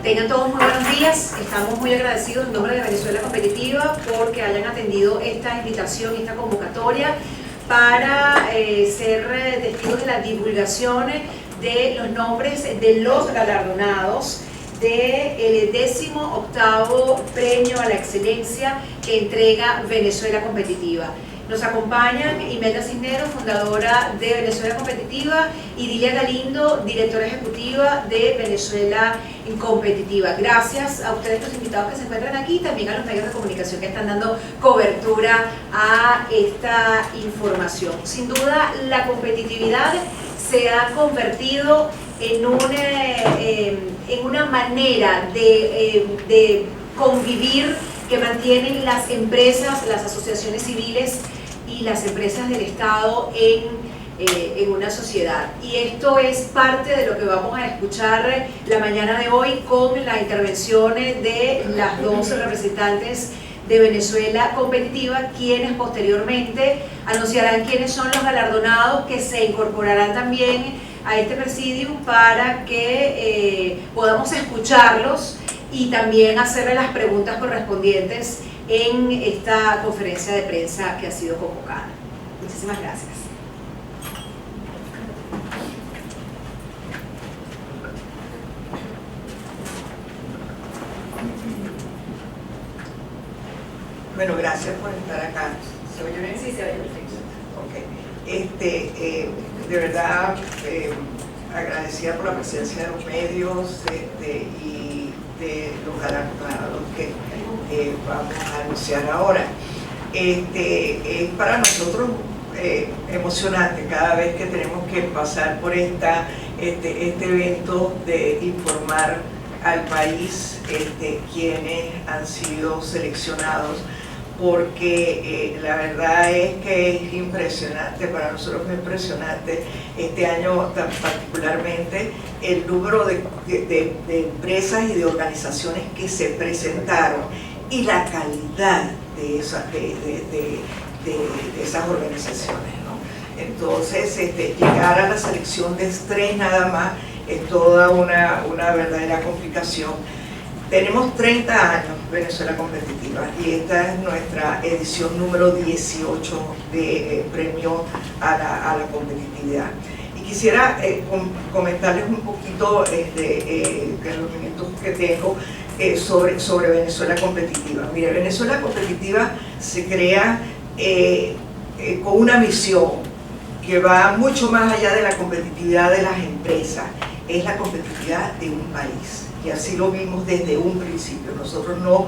Tengan todos muy buenos días. Estamos muy agradecidos en nombre de Venezuela Competitiva porque hayan atendido esta invitación y esta convocatoria para ser testigos de la divulgación de los nombres de los galardonados del 18º Premio a la Excelencia que entrega Venezuela Competitiva. Nos acompañan Imelda Cisneros, fundadora de Venezuela Competitiva, y Dilia Galindo, directora ejecutiva de Venezuela Competitiva. Gracias a ustedes, los invitados que se encuentran aquí, y también a los medios de comunicación que están dando cobertura a esta información. Sin duda, la competitividad se ha convertido en una manera de convivir que mantienen las empresas, las asociaciones civiles y las empresas del Estado en una sociedad. Y esto es parte de lo que vamos a escuchar la mañana de hoy con las intervenciones de las dos representantes de Venezuela Competitiva, quienes posteriormente anunciarán quiénes son los galardonados que se incorporarán también a este presidium para que podamos escucharlos y también hacerle las preguntas correspondientes en esta conferencia de prensa que ha sido convocada. Muchísimas gracias. Bueno, gracias por estar acá. ¿Se oye bien? Sí, se oye perfecto. Ok. De verdad, agradecida por la presencia de los medios y de los galardonados que vamos a anunciar ahora. Es para nosotros emocionante cada vez que tenemos que pasar por este evento de informar al país quienes han sido seleccionados, porque la verdad es que es impresionante, para nosotros es impresionante este año particularmente el número de empresas y de organizaciones que se presentaron y la calidad de esas organizaciones, ¿no? Entonces llegar a la selección de 3 nada más es toda una verdadera complicación. Tenemos 30 años Venezuela Competitiva y esta es nuestra edición número 18 de Premio a la Competitividad. Y quisiera comentarles un poquito, en los minutos que tengo, sobre Venezuela Competitiva. Mire, Venezuela Competitiva se crea con una misión que va mucho más allá de la competitividad de las empresas, es la competitividad de un país. Y así lo vimos desde un principio. Nosotros no,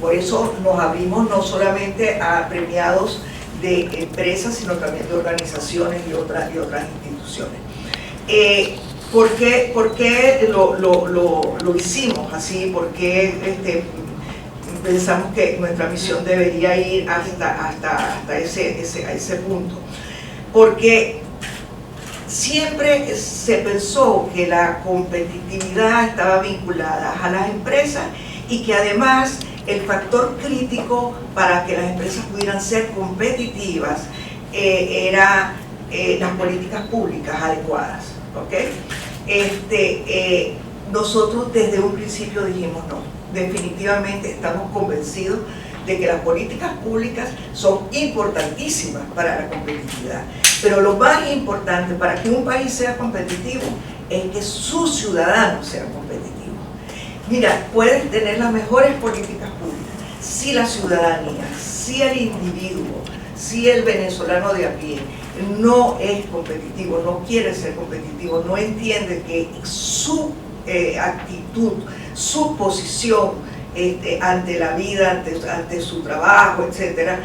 por eso nos abrimos no solamente a premiados de empresas, sino también de organizaciones y otras instituciones. ¿Por qué lo hicimos así? ¿Por qué pensamos que nuestra misión debería ir hasta ese punto? Porque siempre se pensó que la competitividad estaba vinculada a las empresas y que además el factor crítico para que las empresas pudieran ser competitivas era las políticas públicas adecuadas, ¿okay? Nosotros desde un principio dijimos no, definitivamente estamos convencidos de que las políticas públicas son importantísimas para la competitividad, pero lo más importante para que un país sea competitivo es que sus ciudadanos sean competitivos. Mira, puedes tener las mejores políticas públicas si la ciudadanía, si el individuo, si el venezolano de a pie no es competitivo, no quiere ser competitivo, no entiende que su actitud, su posición ante la vida, ante su trabajo, etcétera,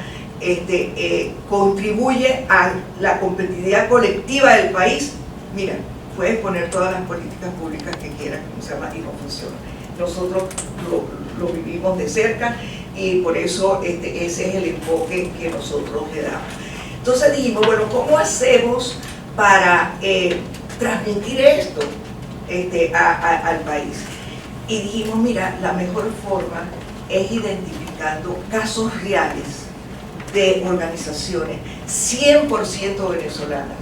contribuye a la competitividad colectiva del país. Mira, puedes poner todas las políticas públicas que quieras, y no funciona. Nosotros lo vivimos de cerca y por eso ese es el enfoque que nosotros le damos. Entonces dijimos, bueno, ¿cómo hacemos para transmitir esto al país? Y dijimos, mira, la mejor forma es identificando casos reales de organizaciones 100% venezolanas,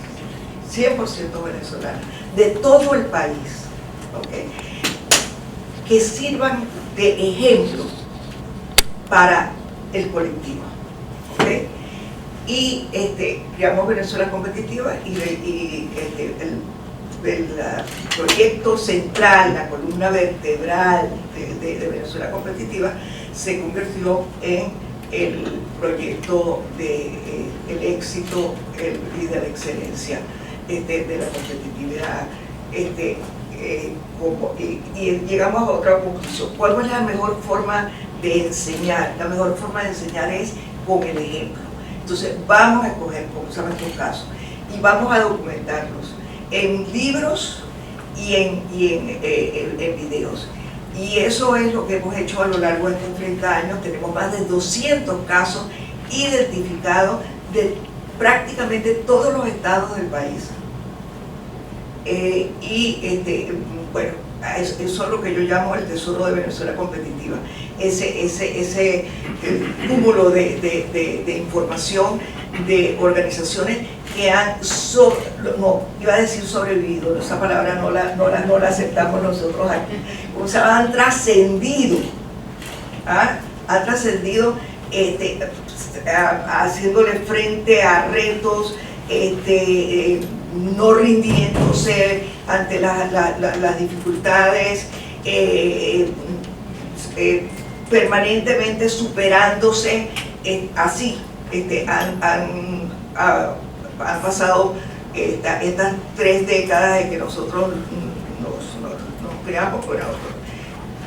de todo el país, ¿okay? que sirvan de ejemplo para el colectivo. ¿Okay? Y creamos Venezuela Competitiva y el proyecto central, la columna vertebral de Venezuela Competitiva se convirtió en el proyecto el éxito y de la excelencia de la competitividad. Y llegamos a otra conclusión. ¿Cuál es la mejor forma de enseñar? La mejor forma de enseñar es con el ejemplo. Entonces vamos a escoger, como se llama estos casos, y vamos a documentarlos en libros y en videos. Y eso es lo que hemos hecho a lo largo de estos 30 años. Tenemos más de 200 casos identificados de prácticamente todos los estados del país. Bueno, eso es lo que yo llamo el tesoro de Venezuela Competitiva. Ese cúmulo de información de organizaciones que han, no, iba a decir sobrevivido, esa palabra no la aceptamos nosotros aquí, o sea, han trascendido, han trascendido haciéndole frente a retos, no rindiéndose ante las dificultades, permanentemente superándose, así. Han pasado estas 3 décadas de que nosotros nos creamos. Bueno,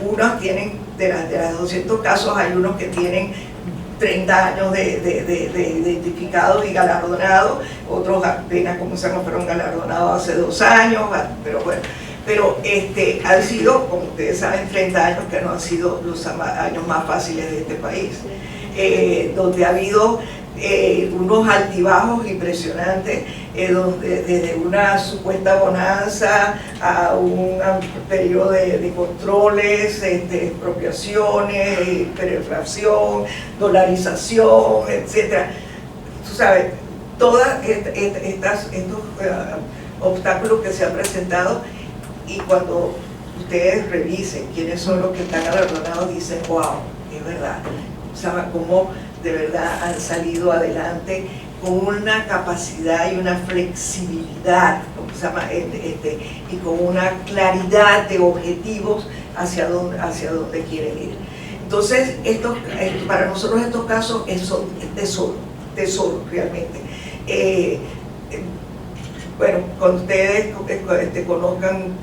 unos tienen, de las 200 casos, hay unos que tienen 30 años de identificados y galardonados, otros apenas fueron galardonados hace 2 años, pero bueno. Pero han sido, como ustedes saben, 30 años que no han sido los años más fáciles de este país, donde ha habido unos altibajos impresionantes, donde desde una supuesta bonanza a un periodo de controles, expropiaciones, hiperinflación, dolarización, etc. Tú sabes, todos estos obstáculos que se han presentado, y cuando ustedes revisen quiénes son los que están galardonados, dicen, wow, es verdad, ¿sabes cómo de verdad han salido adelante con una capacidad y una flexibilidad, ¿cómo se llama? Y con una claridad de objetivos hacia dónde quieren ir? Entonces, para nosotros estos casos son tesoro realmente. Bueno, cuando ustedes conozcan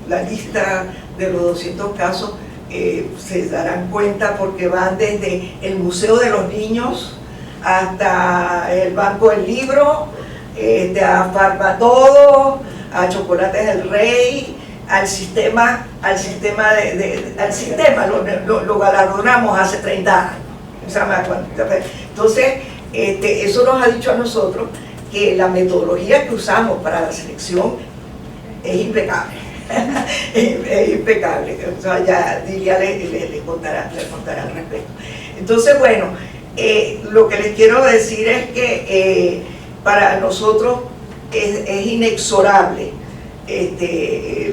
la lista de los 200 casos, se darán cuenta, porque van desde el Museo de los Niños hasta el Banco del Libro, a Farmatodo, a Chocolates del Rey, al sistema lo galardonamos hace 30 años. Entonces, eso nos ha dicho a nosotros que la metodología que usamos para la selección es impecable. Es impecable. O sea, ya Dilia le contará al respecto. Entonces, bueno, lo que les quiero decir es que para nosotros es inexorable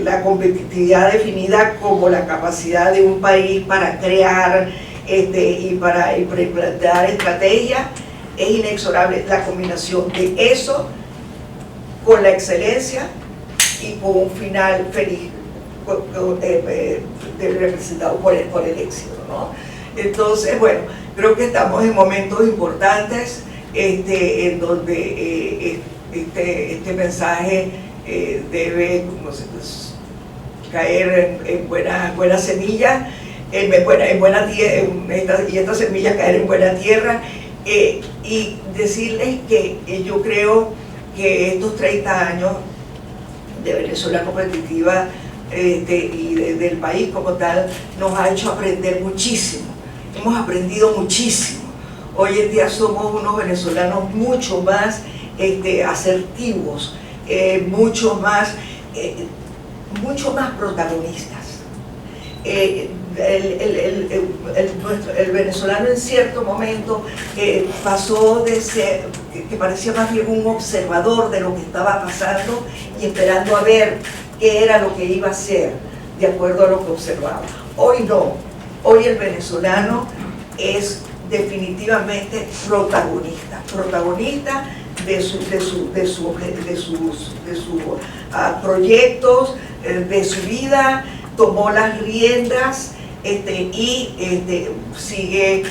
la competitividad definida como la capacidad de un país para crear y para implementar estrategias. Es inexorable la combinación de eso con la excelencia y con un final feliz, representado por el éxito, ¿no? Entonces, bueno, creo que estamos en momentos importantes en donde este mensaje debe caer en buena semilla, en buena tierra, y esta semilla caer en buena tierra, y decirles que yo creo que estos 30 años de Venezuela Competitiva y del país como tal nos ha hecho aprender muchísimo. Hemos aprendido muchísimo. Hoy en día somos unos venezolanos mucho más asertivos, mucho más protagonistas. El venezolano en cierto momento pasó de ser, que parecía más bien un observador de lo que estaba pasando y esperando a ver qué era lo que iba a ser, de acuerdo a lo que observaba. Hoy no, hoy el venezolano es definitivamente protagonista de sus proyectos, de su vida, tomó las riendas y sigue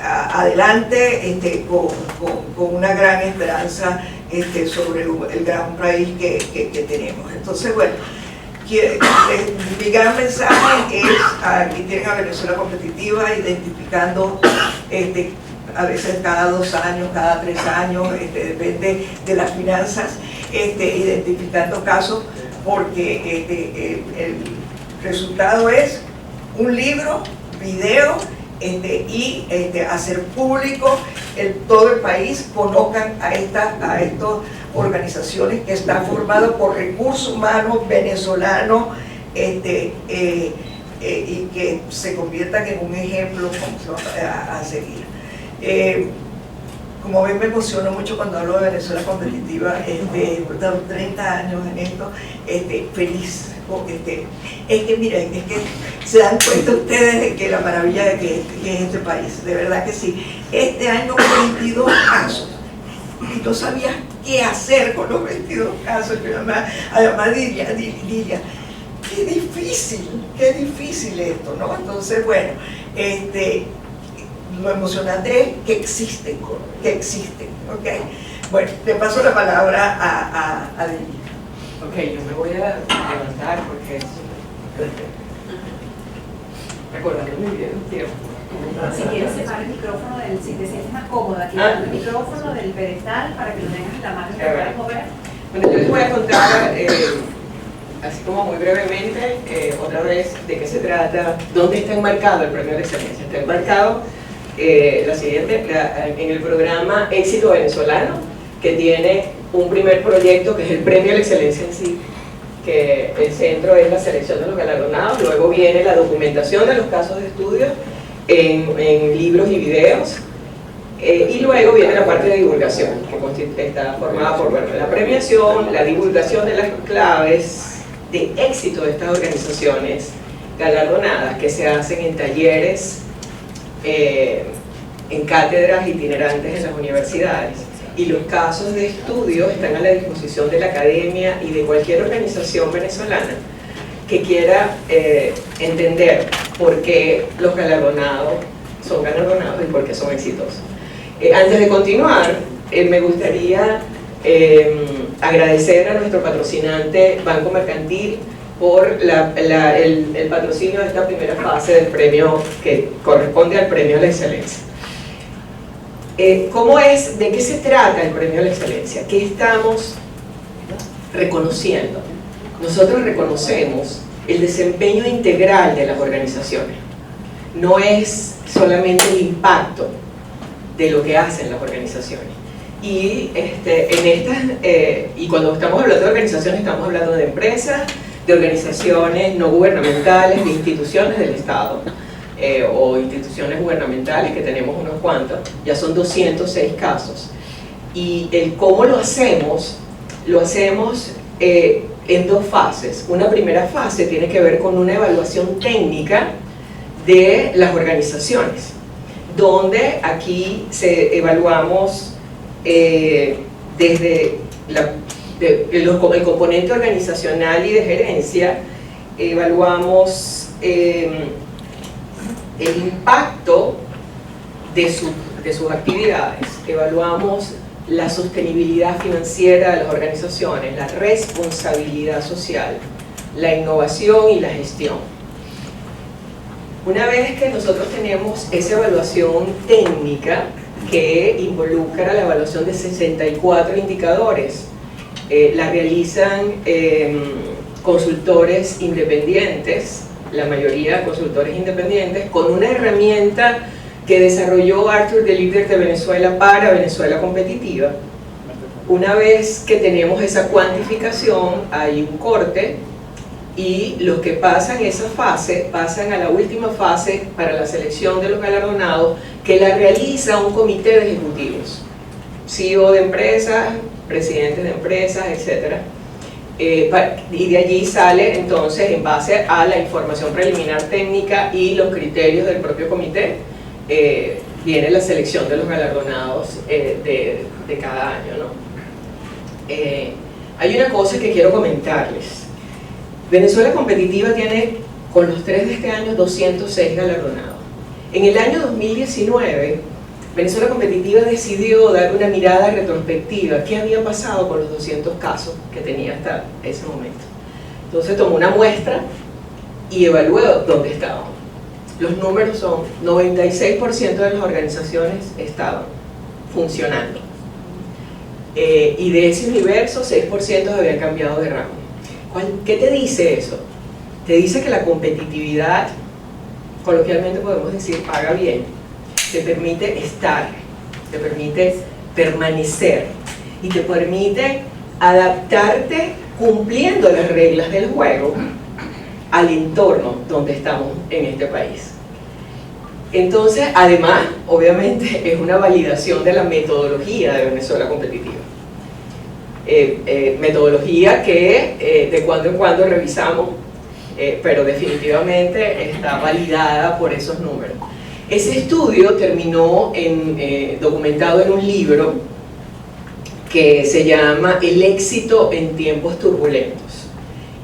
adelante con una gran esperanza sobre el gran país que tenemos. Entonces, bueno, mi gran mensaje es, aquí tienen a Venezuela Competitiva, identificando a veces cada 2 años, cada 3 años, depende de las finanzas, identificando casos, porque el resultado es un libro, video, y hacer público todo el país, conozcan a estas organizaciones que están formadas por recursos humanos venezolanos, y que se conviertan en un ejemplo a seguir. Como ven, me emociono mucho cuando hablo de Venezuela Competitiva. He estado 30 años en esto, feliz. Es que miren, es que se dan cuenta ustedes de que la maravilla de que es este país, de verdad que sí. Este año 22 casos, y no sabía qué hacer con los 22 casos. Además diría, qué difícil esto, ¿no? Entonces, bueno, lo emocionante es que existen, ¿ok? Bueno, le paso la palabra a Lili. Ok, yo me voy a levantar porque es recordando muy bien el tiempo. Si quieres separar el micrófono, si te sientes más cómoda, quitar el micrófono del pedestal para que lo tengas en la mano y te puedas mover. Bueno, yo les voy a contar, así como muy brevemente, otra vez de qué se trata, dónde está enmarcado el Premio de Excelencia. Está enmarcado en el programa Éxito Venezolano, que tiene un primer proyecto que es el Premio a la Excelencia en sí, que el centro es la selección de los galardonados, luego viene la documentación de los casos de estudio en libros y videos, y luego viene la parte de divulgación, que está formada por la premiación, la divulgación de las claves de éxito de estas organizaciones galardonadas que se hacen en talleres, en cátedras itinerantes en las universidades, y los casos de estudio están a la disposición de la academia y de cualquier organización venezolana que quiera entender por qué los galardonados son galardonados y por qué son exitosos. Antes de continuar, me gustaría agradecer a nuestro patrocinante Banco Mercantil por el patrocinio de esta primera fase del premio que corresponde al Premio a la Excelencia. ¿Cómo es? ¿De qué se trata el Premio a la Excelencia? ¿Qué estamos reconociendo? Nosotros reconocemos el desempeño integral de las organizaciones. No es solamente el impacto de lo que hacen las organizaciones. Y, y cuando estamos hablando de organizaciones, estamos hablando de empresas, de organizaciones no gubernamentales, de instituciones del Estado, o instituciones gubernamentales, que tenemos unos cuantos, ya son 206 casos. Y el cómo lo hacemos en 2 fases. Una primera fase tiene que ver con una evaluación técnica de las organizaciones, donde aquí evaluamos desde el componente organizacional y de gerencia, evaluamos el impacto de sus actividades, evaluamos la sostenibilidad financiera de las organizaciones, la responsabilidad social, la innovación y la gestión. Una vez que nosotros tenemos esa evaluación técnica que involucra la evaluación de 64 indicadores, la realizan consultores independientes, la mayoría consultores independientes, con una herramienta que desarrolló Arthur, de líder de Venezuela para Venezuela Competitiva. Una vez que tenemos esa cuantificación, hay un corte, y los que pasan esa fase pasan a la última fase para la selección de los galardonados, que la realiza un comité de ejecutivos, CEO de empresas, presidentes de empresas, etc. y de allí sale entonces, en base a la información preliminar técnica y los criterios del propio comité, viene la selección de los galardonados de cada año, ¿no? Hay una cosa que quiero comentarles. Venezuela Competitiva tiene, con los 3 de este año, 206 galardonados. En el año 2019, Venezuela Competitiva decidió dar una mirada retrospectiva. ¿Qué había pasado con los 200 casos que tenía hasta ese momento? Entonces tomó una muestra y evaluó dónde estábamos. Los números son: 96% de las organizaciones estaban funcionando. Y de ese universo, 6% habían cambiado de ramo. ¿Qué te dice eso? Te dice que la competitividad, coloquialmente podemos decir, paga bien. Te permite estar, te permite permanecer y te permite adaptarte cumpliendo las reglas del juego al entorno donde estamos en este país. Entonces, además, obviamente, es una validación de la metodología de Venezuela Competitiva. Metodología que de cuando en cuando revisamos, pero definitivamente está validada por esos números. Ese estudio terminó documentado en un libro que se llama El éxito en tiempos turbulentos,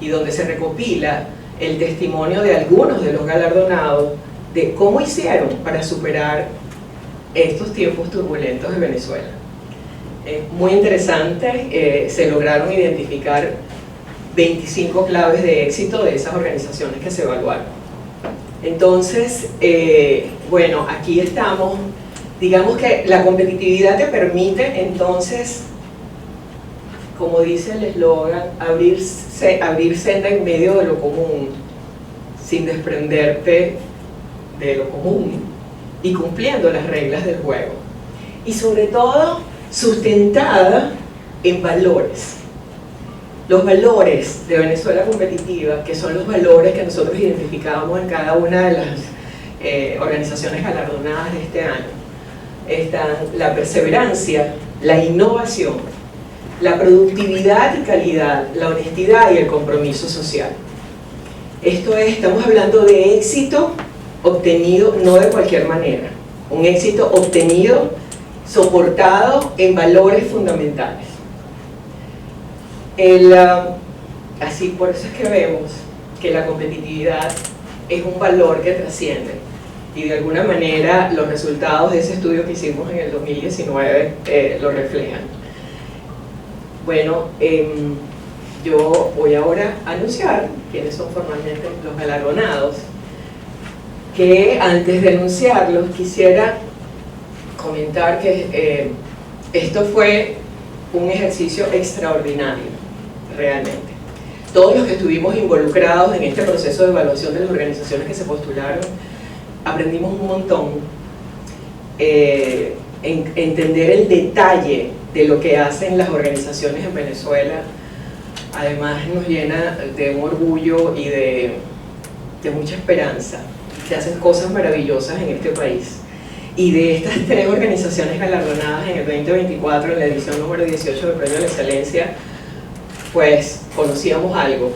y donde se recopila el testimonio de algunos de los galardonados de cómo hicieron para superar estos tiempos turbulentos de Venezuela. Muy interesante, se lograron identificar 25 claves de éxito de esas organizaciones que se evaluaron. Entonces, bueno, aquí estamos. Digamos que la competitividad te permite entonces, como dice el eslogan, abrir senda en medio de lo común, sin desprenderte de lo común y cumpliendo las reglas del juego. Y sobre todo, sustentada en valores. Los valores de Venezuela Competitiva, que son los valores que nosotros identificamos en cada una de las organizaciones galardonadas de este año, están la perseverancia, la innovación, la productividad y calidad, la honestidad y el compromiso social. Esto es, estamos hablando de éxito obtenido no de cualquier manera, un éxito obtenido soportado en valores fundamentales. Así, por eso es que vemos que la competitividad es un valor que trasciende, y de alguna manera los resultados de ese estudio que hicimos en el 2019 lo reflejan. Bueno, yo voy ahora a anunciar quiénes son formalmente los galardonados, que antes de anunciarlos quisiera comentar que esto fue un ejercicio extraordinario, realmente. Todos los que estuvimos involucrados en este proceso de evaluación de las organizaciones que se postularon, aprendimos un montón, entender el detalle de lo que hacen las organizaciones en Venezuela. Además nos llena de un orgullo y de mucha esperanza. Se hacen cosas maravillosas en este país. Y de estas 3 organizaciones galardonadas en el 2024, en la edición número 18 del Premio a la Excelencia, pues conocíamos algo,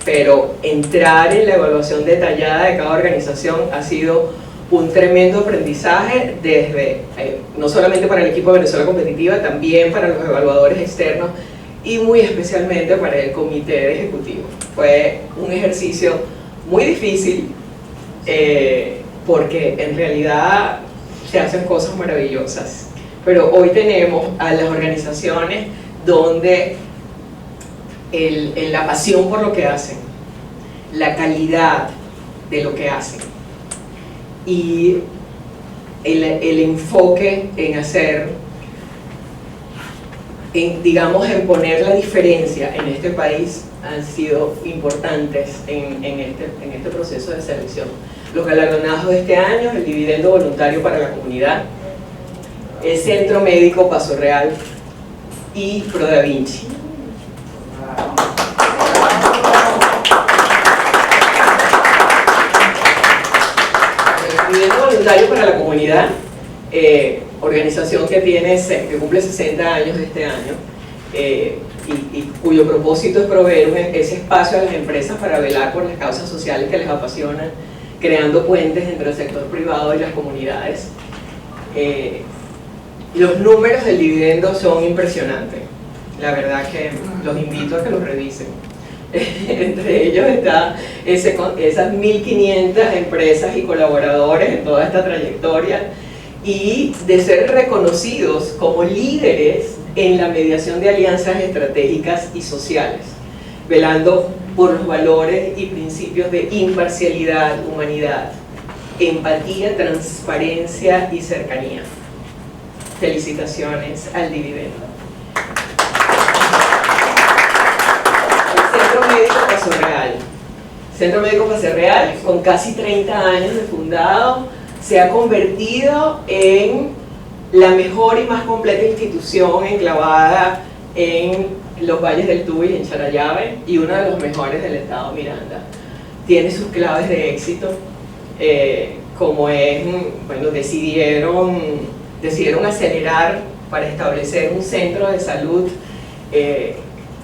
pero entrar en la evaluación detallada de cada organización ha sido un tremendo aprendizaje, desde no solamente para el equipo de Venezuela Competitiva, también para los evaluadores externos y muy especialmente para el comité ejecutivo. Fue un ejercicio muy difícil, porque en realidad se hacen cosas maravillosas, pero hoy tenemos a las organizaciones donde la pasión por lo que hacen, la calidad de lo que hacen y el enfoque en hacer, digamos, en poner la diferencia en este país, han sido importantes en este proceso de selección. Los galardonados de este año: el Dividendo Voluntario para la Comunidad, el Centro Médico Paso Real y ProDaVinci. El Dividendo Voluntario para la Comunidad, organización que cumple 60 años este año, y cuyo propósito es proveer ese espacio a las empresas para velar por las causas sociales que les apasionan, creando puentes entre el sector privado y las comunidades. Los números del dividendo son impresionantes, la verdad que los invito a que los revisen. Entre ellos está esas 1.500 empresas y colaboradores en toda esta trayectoria, y de ser reconocidos como líderes en la mediación de alianzas estratégicas y sociales, velando por los valores y principios de imparcialidad, humanidad, empatía, transparencia y cercanía. Felicitaciones al dividendo. El Centro Médico Paso Real. Centro Médico Paso Real, con casi 30 años de fundado, se ha convertido en la mejor y más completa institución enclavada en los valles del Tuy, en Charallave, y uno de los mejores del estado Miranda. Tiene sus claves de éxito, como es, bueno, decidieron acelerar para establecer un centro de salud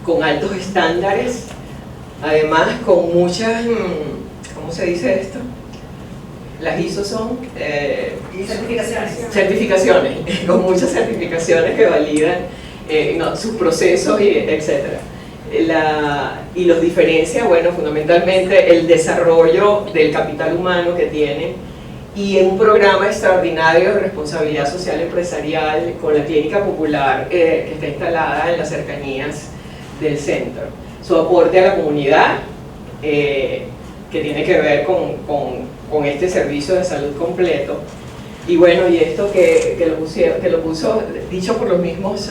con altos estándares, además con muchas, ¿cómo se dice esto? Las ISO son certificaciones, con muchas certificaciones que validan sus procesos, etc. Y los diferencia, bueno, fundamentalmente el desarrollo del capital humano que tienen, y en un programa extraordinario de responsabilidad social empresarial con la clínica popular que está instalada en las cercanías del centro. Su aporte a la comunidad, que tiene que ver con este servicio de salud completo. Y bueno, y esto que lo puso, dicho por los mismos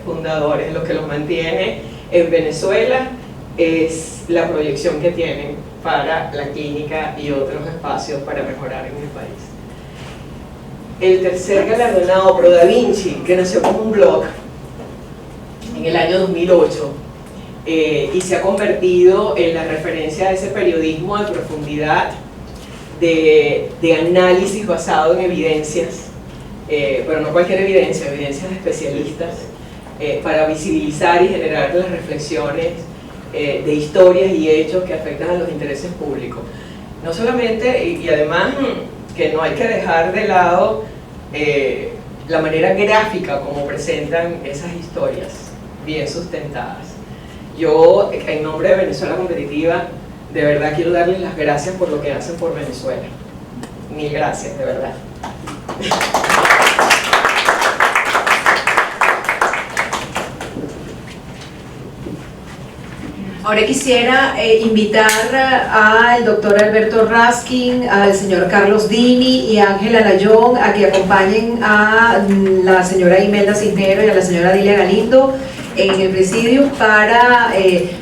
fundadores, lo que los mantiene en Venezuela es la proyección que tienen para la clínica y otros espacios para mejorar en el país. El tercer galardonado, Pro Da Vinci, que nació como un blog en el año 2008, y se ha convertido en la referencia de ese periodismo de profundidad, de análisis basado en evidencias, pero no cualquier evidencia, evidencias de especialistas, para visibilizar y generar las reflexiones de historias y hechos que afectan a los intereses públicos. No solamente, y además que no hay que dejar de lado la manera gráfica como presentan esas historias, bien sustentadas. Yo, en nombre de Venezuela Competitiva, de verdad quiero darles las gracias por lo que hacen por Venezuela. Mil gracias, de verdad. Ahora quisiera invitar al doctor Alberto Raskin, al señor Carlos Dini y a Ángela Layón a que acompañen a la señora Imelda Cisnero y a la señora Dilia Galindo en el presidio para,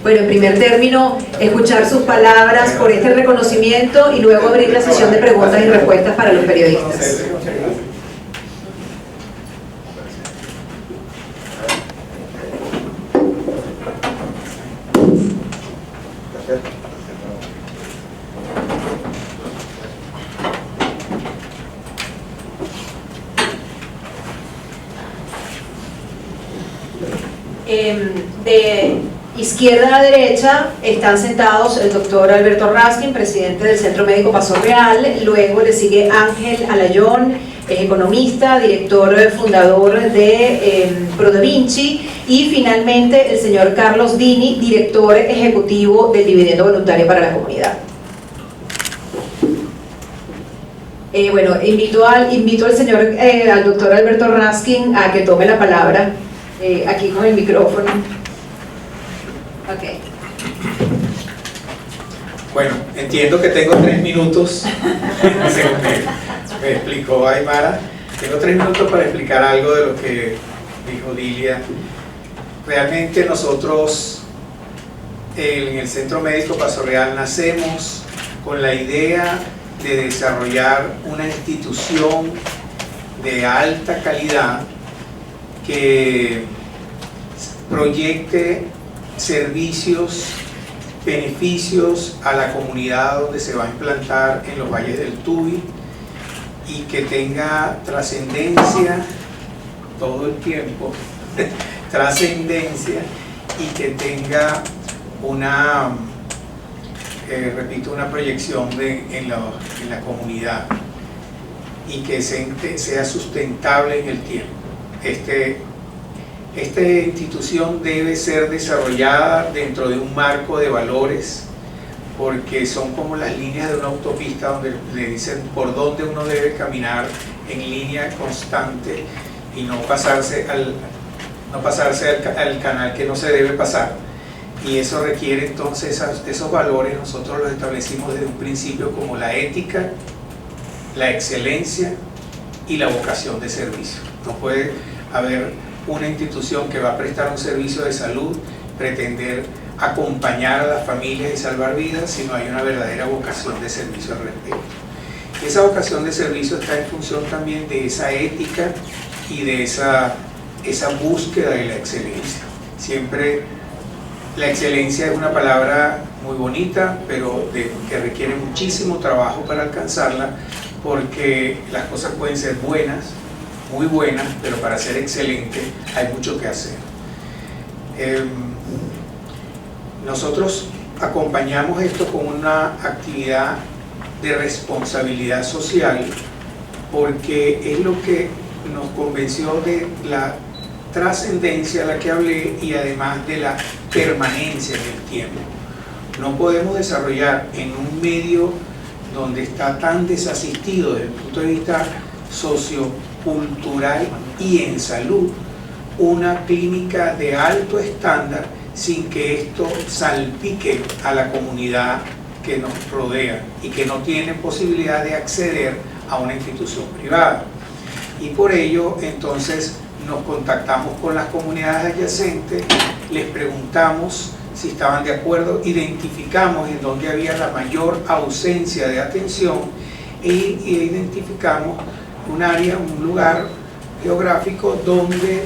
bueno, en primer término, escuchar sus palabras por este reconocimiento y luego abrir la sesión de preguntas y respuestas para los periodistas. De izquierda a derecha están sentados el doctor Alberto Raskin, presidente del Centro Médico Paso Real, luego le sigue Ángel Alayón, es economista, director fundador de Pro Da Vinci, y finalmente el señor Carlos Dini, director ejecutivo del Dividendo Voluntario para la Comunidad. Bueno, invito al señor, al doctor Alberto Raskin a que tome la palabra. Aquí con el micrófono. Okay. Bueno, entiendo que tengo 3 minutos, según me explicó Aymara. Tengo 3 minutos para explicar algo de lo que dijo Dilia. Realmente nosotros en el Centro Médico Paso Real nacemos con la idea de desarrollar una institución de alta calidad que proyecte servicios, beneficios a la comunidad donde se va a implantar en los valles del Tuy, y que tenga trascendencia todo el tiempo, trascendencia, y que tenga una, repito, una proyección en la comunidad y que sea sustentable en el tiempo. Esta institución debe ser desarrollada dentro de un marco de valores, porque son como las líneas de una autopista donde le dicen por dónde uno debe caminar en línea constante y no pasarse al canal que no se debe pasar. Y eso requiere entonces esos valores. Nosotros los establecimos desde un principio como la ética, la excelencia y la vocación de servicio. No puede haber una institución que va a prestar un servicio de salud, pretender acompañar a las familias y salvar vidas, si no hay una verdadera vocación de servicio al respecto. Y esa vocación de servicio está en función también de esa ética y de esa búsqueda de la excelencia. Siempre la excelencia es una palabra muy bonita, pero que requiere muchísimo trabajo para alcanzarla, porque las cosas pueden ser buenas, muy buenas, pero para ser excelente hay mucho que hacer. Nosotros acompañamos esto con una actividad de responsabilidad social, porque es lo que nos convenció de la trascendencia a la que hablé y además de la permanencia en el tiempo. No podemos desarrollar en un medio donde está tan desasistido desde el punto de vista sociocultural y en salud una clínica de alto estándar sin que esto salpique a la comunidad que nos rodea y que no tiene posibilidad de acceder a una institución privada. Y por ello entonces nos contactamos con las comunidades adyacentes, les preguntamos si estaban de acuerdo, identificamos en dónde había la mayor ausencia de atención e identificamos un área, un lugar geográfico donde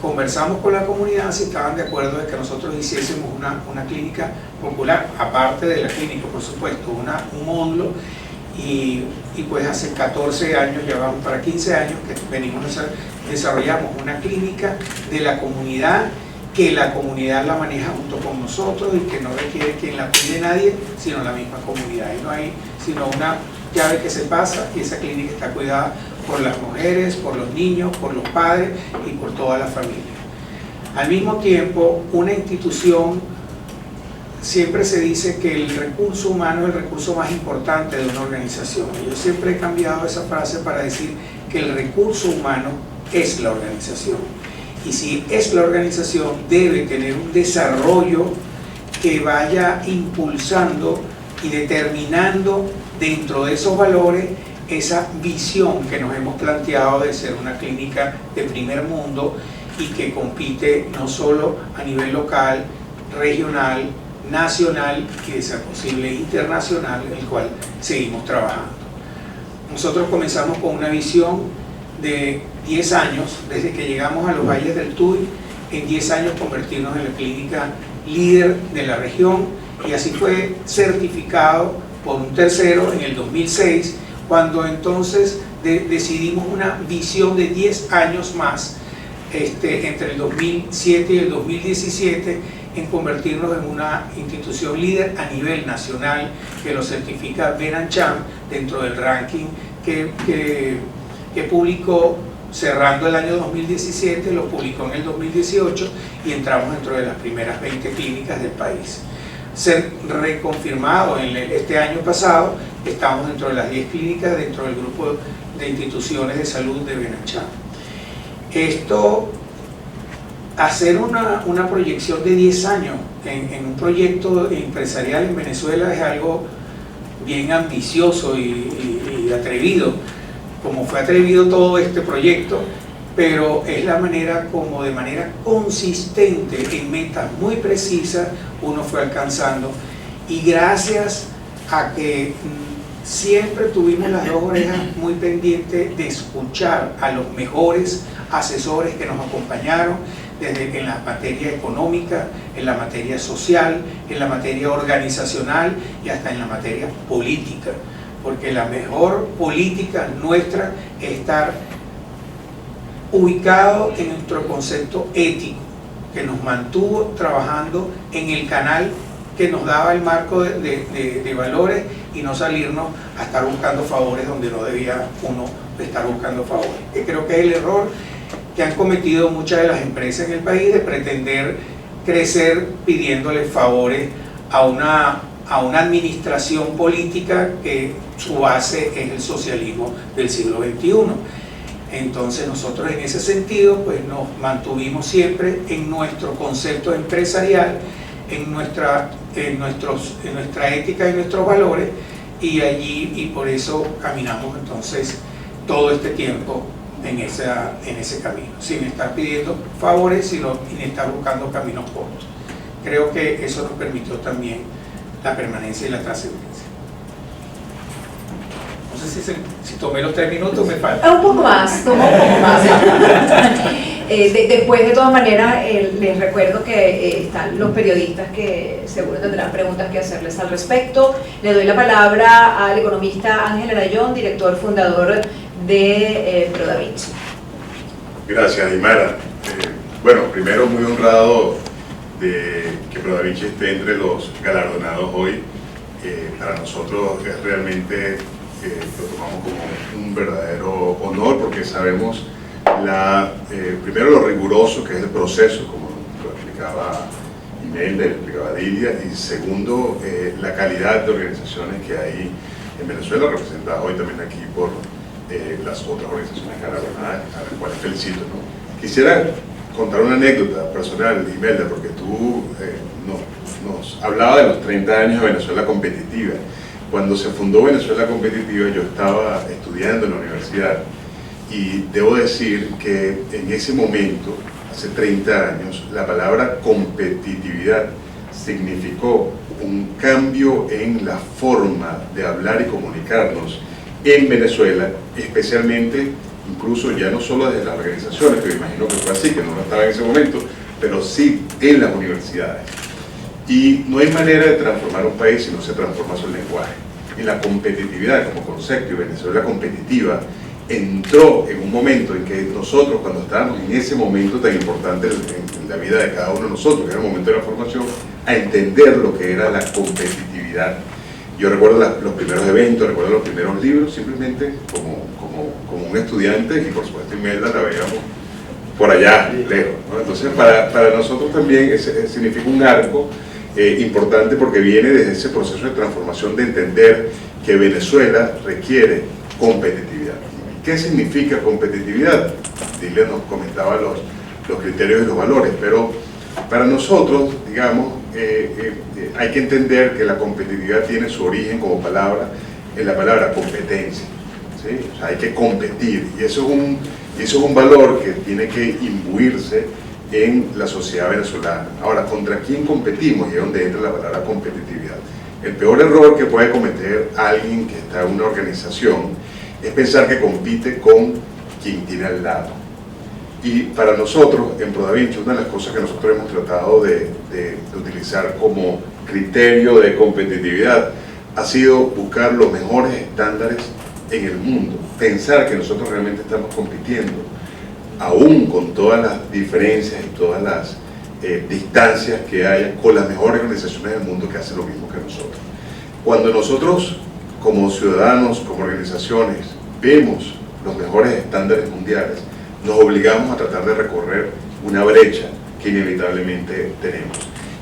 conversamos con la comunidad si estaban de acuerdo de que nosotros hiciésemos una clínica popular, aparte de la clínica, por supuesto, un módulo, y pues hace 14 años, ya vamos para 15 años, que desarrollamos una clínica de la comunidad, que la comunidad la maneja junto con nosotros y que no requiere quien la cuide nadie, sino la misma comunidad. Y no hay sino una llave que se pasa y esa clínica está cuidada por las mujeres, por los niños, por los padres y por toda la familia. Al mismo tiempo, una institución, siempre se dice que el recurso humano es el recurso más importante de una organización. Yo siempre he cambiado esa frase para decir que el recurso humano es la organización. Y si es la organización, debe tener un desarrollo que vaya impulsando y determinando dentro de esos valores esa visión que nos hemos planteado de ser una clínica de primer mundo y que compite no solo a nivel local, regional, nacional y de ser posible internacional, en el cual seguimos trabajando. Nosotros comenzamos con una visión de 10 años, desde que llegamos a los Valles del Tuy, en 10 años convertirnos en la clínica líder de la región, y así fue certificado por un tercero en el 2006, cuando entonces decidimos una visión de 10 años más, entre el 2007 y el 2017, en convertirnos en una institución líder a nivel nacional, que lo certifica Ben&Cham dentro del ranking que publicó cerrando el año 2017, lo publicó en el 2018 y entramos dentro de las primeras 20 clínicas del país. Ser reconfirmado este año pasado, estamos dentro de las 10 clínicas dentro del grupo de instituciones de salud de Ben&Cham. Esto, hacer una proyección de 10 años en un proyecto empresarial en Venezuela es algo bien ambicioso y atrevido, como fue atrevido todo este proyecto, pero es la manera como de manera consistente, en metas muy precisas, uno fue alcanzando, y gracias a que siempre tuvimos las dos orejas muy pendientes de escuchar a los mejores asesores que nos acompañaron, desde en la materia económica, en la materia social, en la materia organizacional y hasta en la materia política, porque la mejor política nuestra es estar ubicado en nuestro concepto ético, que nos mantuvo trabajando en el canal que nos daba el marco de valores y no salirnos a estar buscando favores donde no debía uno estar buscando favores. Que creo que es el error que han cometido muchas de las empresas en el país, de pretender crecer pidiéndole favores a una administración política que su base es el socialismo del siglo XXI. Entonces nosotros en ese sentido pues nos mantuvimos siempre en nuestro concepto empresarial, en nuestra ética y nuestros valores, y por eso caminamos entonces todo este tiempo en ese camino, sin estar pidiendo favores, sino sin estar buscando caminos cortos. Creo que eso nos permitió también la permanencia y la trascendencia. No sé si tomé los 3 minutos, me falta. Un poco más, toma un poco más. Después, de todas maneras, les recuerdo que están los periodistas que seguro tendrán preguntas que hacerles al respecto. Le doy la palabra al economista Ángel Arayón, director fundador de ProDaVinci. Gracias, Aymara. Bueno, primero muy honrado de que ProDaVinci esté entre los galardonados hoy. Para nosotros es realmente, lo tomamos como un verdadero honor, porque sabemos primero lo riguroso que es el proceso, como lo explicaba Imelda, lo explicaba Dilia, y segundo, la calidad de organizaciones que hay en Venezuela, representadas hoy también aquí por las otras organizaciones galardonadas, a las cuales felicito, ¿no? Quisiera contar una anécdota personal, Imelda, porque tú nos hablaba de los 30 años de Venezuela Competitiva. Cuando se fundó Venezuela Competitiva, yo estaba estudiando en la universidad, y debo decir que en ese momento, hace 30 años, la palabra competitividad significó un cambio en la forma de hablar y comunicarnos en Venezuela, especialmente, incluso ya no solo desde las organizaciones, que me imagino que fue así, que no estaba en ese momento, pero sí en las universidades. Y no hay manera de transformar un país si no se transforma su lenguaje. Y la competitividad como concepto, y Venezuela competitiva, entró en un momento en que nosotros, cuando estábamos en ese momento tan importante en la vida de cada uno de nosotros, que era el momento de la formación, a entender lo que era la competitividad. Yo recuerdo los primeros eventos, recuerdo los primeros libros, simplemente como un estudiante, y por supuesto Imelda la veíamos por allá, lejos, ¿no? Entonces para nosotros también significa un arco importante, porque viene desde ese proceso de transformación, de entender que Venezuela requiere competitividad. ¿Qué significa competitividad? Dilia nos comentaba los criterios y los valores, pero para nosotros, digamos, hay que entender que la competitividad tiene su origen como palabra en la palabra competencia, ¿sí? O sea, hay que competir, y eso es un valor que tiene que imbuirse en la sociedad venezolana. Ahora, ¿contra quién competimos? Y es donde entra la palabra competitividad. El peor error que puede cometer alguien que está en una organización es pensar que compite con quien tiene al lado. Y para nosotros, en ProDaVinci, una de las cosas que nosotros hemos tratado de utilizar como criterio de competitividad ha sido buscar los mejores estándares en el mundo. Pensar que nosotros realmente estamos compitiendo, aún con todas las diferencias y todas las distancias que haya, con las mejores organizaciones del mundo que hacen lo mismo que nosotros. Cuando nosotros, como ciudadanos, como organizaciones, vemos los mejores estándares mundiales, nos obligamos a tratar de recorrer una brecha que inevitablemente tenemos.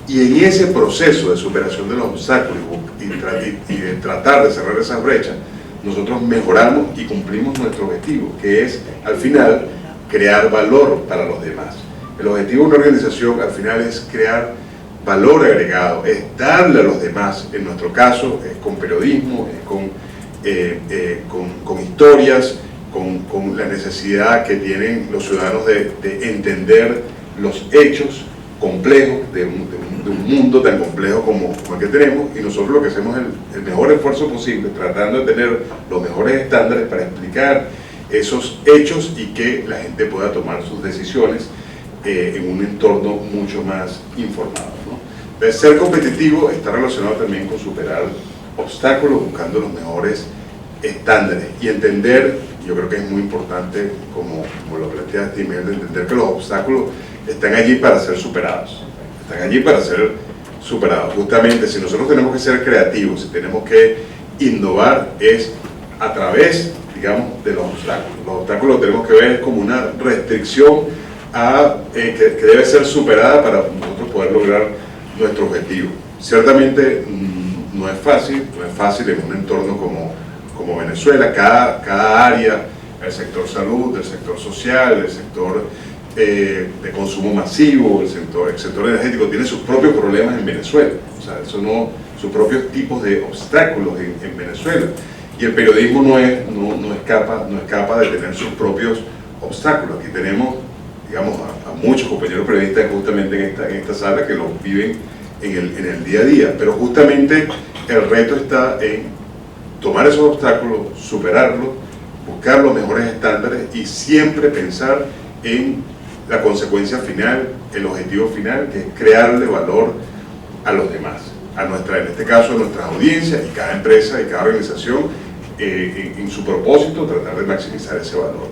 Y en ese proceso de superación de los obstáculos y de tratar de cerrar esas brechas, nosotros mejoramos y cumplimos nuestro objetivo, que es, al final, crear valor para los demás. El objetivo de una organización, al final, es crear valor agregado, es darle a los demás. En nuestro caso, es con periodismo, es con historias, con la necesidad que tienen los ciudadanos de entender los hechos complejos de un mundo tan complejo como el que tenemos, y nosotros lo que hacemos es el mejor esfuerzo posible, tratando de tener los mejores estándares para explicar esos hechos y que la gente pueda tomar sus decisiones en un entorno mucho más informado, ¿no? Entonces, ser competitivo está relacionado también con superar obstáculos, buscando los mejores estándares y entender, yo creo que es muy importante, como lo planteaste, Imelda, de entender que los obstáculos están allí para ser superados. Están allí para ser superados. Justamente, si nosotros tenemos que ser creativos, si tenemos que innovar, es a través, digamos, de los obstáculos. Los obstáculos tenemos que ver como una restricción que debe ser superada para nosotros poder lograr nuestro objetivo. Ciertamente no es fácil en un entorno como Venezuela. Cada área, el sector salud, el sector social, el sector de consumo masivo, el sector energético, tiene sus propios problemas en Venezuela. O sea, sus propios tipos de obstáculos en Venezuela. Y el periodismo no escapa de tener sus propios obstáculos. Aquí tenemos, digamos, a muchos compañeros periodistas justamente en esta sala que lo viven en el día a día, pero justamente el reto está en tomar esos obstáculos, superarlos, buscar los mejores estándares y siempre pensar en la consecuencia final, el objetivo final, que es crearle valor a los demás, en este caso a nuestras audiencias, y cada empresa y cada organización en su propósito tratar de maximizar ese valor.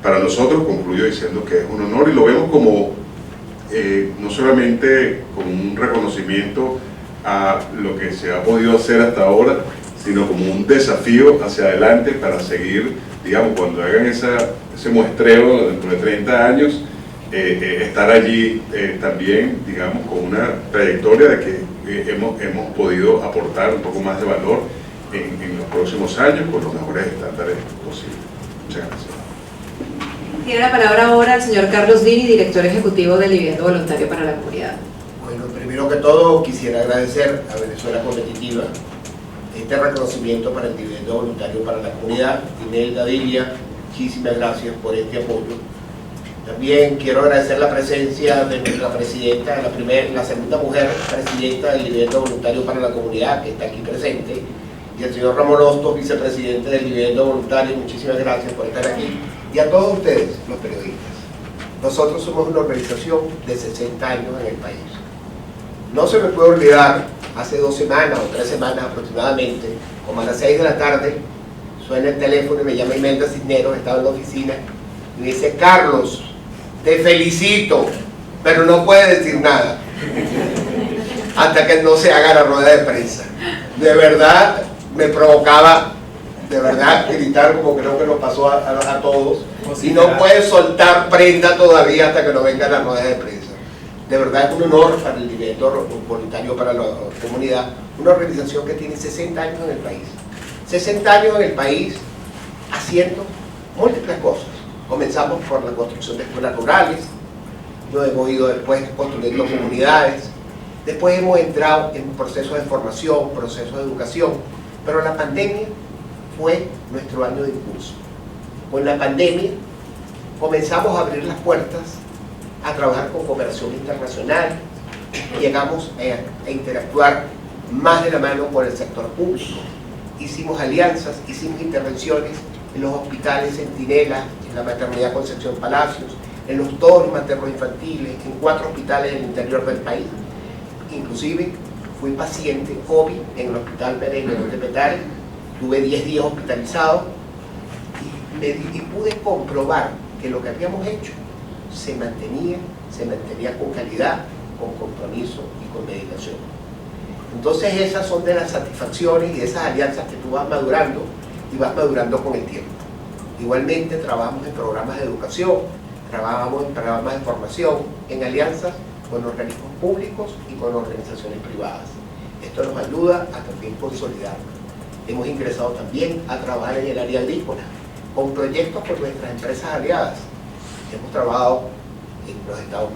Para nosotros, concluyo diciendo que es un honor y lo vemos como no solamente como un reconocimiento a lo que se ha podido hacer hasta ahora, sino como un desafío hacia adelante para seguir, digamos, cuando hagan ese muestreo dentro de 30 años, estar allí también, digamos, con una trayectoria de que hemos podido aportar un poco más de valor en los próximos años con los mejores estándares posibles. Muchas gracias. Tiene la palabra ahora el señor Carlos Dini, director ejecutivo del Dividendo Voluntario para la Comunidad. Bueno, primero que todo quisiera agradecer a Venezuela Competitiva este reconocimiento para el Dividendo Voluntario para la Comunidad. Imelda, Dilia, muchísimas gracias por este apoyo. También quiero agradecer la presencia de nuestra presidenta, la segunda mujer presidenta del Dividendo Voluntario para la Comunidad, que está aquí presente, y el señor Ramón Hostos, vicepresidente del Dividendo Voluntario. Muchísimas gracias por estar aquí. Y a todos ustedes, los periodistas. Nosotros somos una organización de 60 años en el país. No se me puede olvidar, hace 2 semanas o 3 semanas aproximadamente, como a las 6 de la tarde, suena el teléfono y me llama Imelda Cisneros, estaba en la oficina, y me dice: Carlos, te felicito, pero no puede decir nada hasta que no se haga la rueda de prensa. De verdad, me provocaba gritar, como creo que nos pasó a todos, y no puede soltar prenda todavía hasta que no venga la rueda de prensa. De verdad es un honor para el Dividendo Voluntario para la Comunidad, una organización que tiene 60 años en el país. 60 años en el país haciendo múltiples cosas. Comenzamos por la construcción de escuelas rurales, nos hemos ido después construyendo comunidades, después hemos entrado en un proceso de formación, proceso de educación, pero la pandemia fue nuestro año de impulso. Con la pandemia comenzamos a abrir las puertas a trabajar con cooperación internacional, llegamos a interactuar más de la mano con el sector público, hicimos alianzas, hicimos intervenciones en los hospitales Centinela, en la maternidad Concepción Palacios, en los toros maternos infantiles, en 4 hospitales en el interior del país. Inclusive fui paciente COVID en el hospital Peregrino de Petare, tuve 10 días hospitalizado y pude comprobar que lo que habíamos hecho se mantenía con calidad, con compromiso y con dedicación. Entonces esas son de las satisfacciones y de esas alianzas que tú vas madurando y vas madurando con el tiempo. Igualmente trabajamos en programas de educación, trabajamos en programas de formación, en alianzas con organismos públicos y con organizaciones privadas. Esto nos ayuda a también consolidarnos. Hemos ingresado también a trabajar en el área agrícola, con proyectos con nuestras empresas aliadas. Hemos trabajado en los estados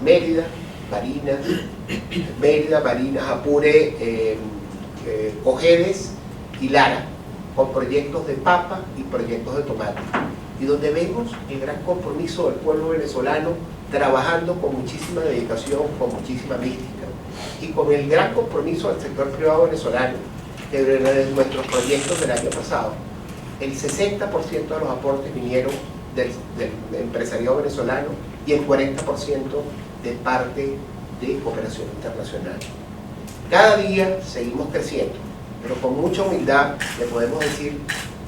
Barinas, Apure, Cojedes y Lara, con proyectos de papa y proyectos de tomate, y donde vemos el gran compromiso del pueblo venezolano trabajando con muchísima dedicación, con muchísima mística, y con el gran compromiso del sector privado venezolano, que de nuestros proyectos del año pasado, el 60% de los aportes vinieron del empresariado venezolano y el 40% de parte de cooperación internacional. Cada día seguimos creciendo, pero con mucha humildad le podemos decir,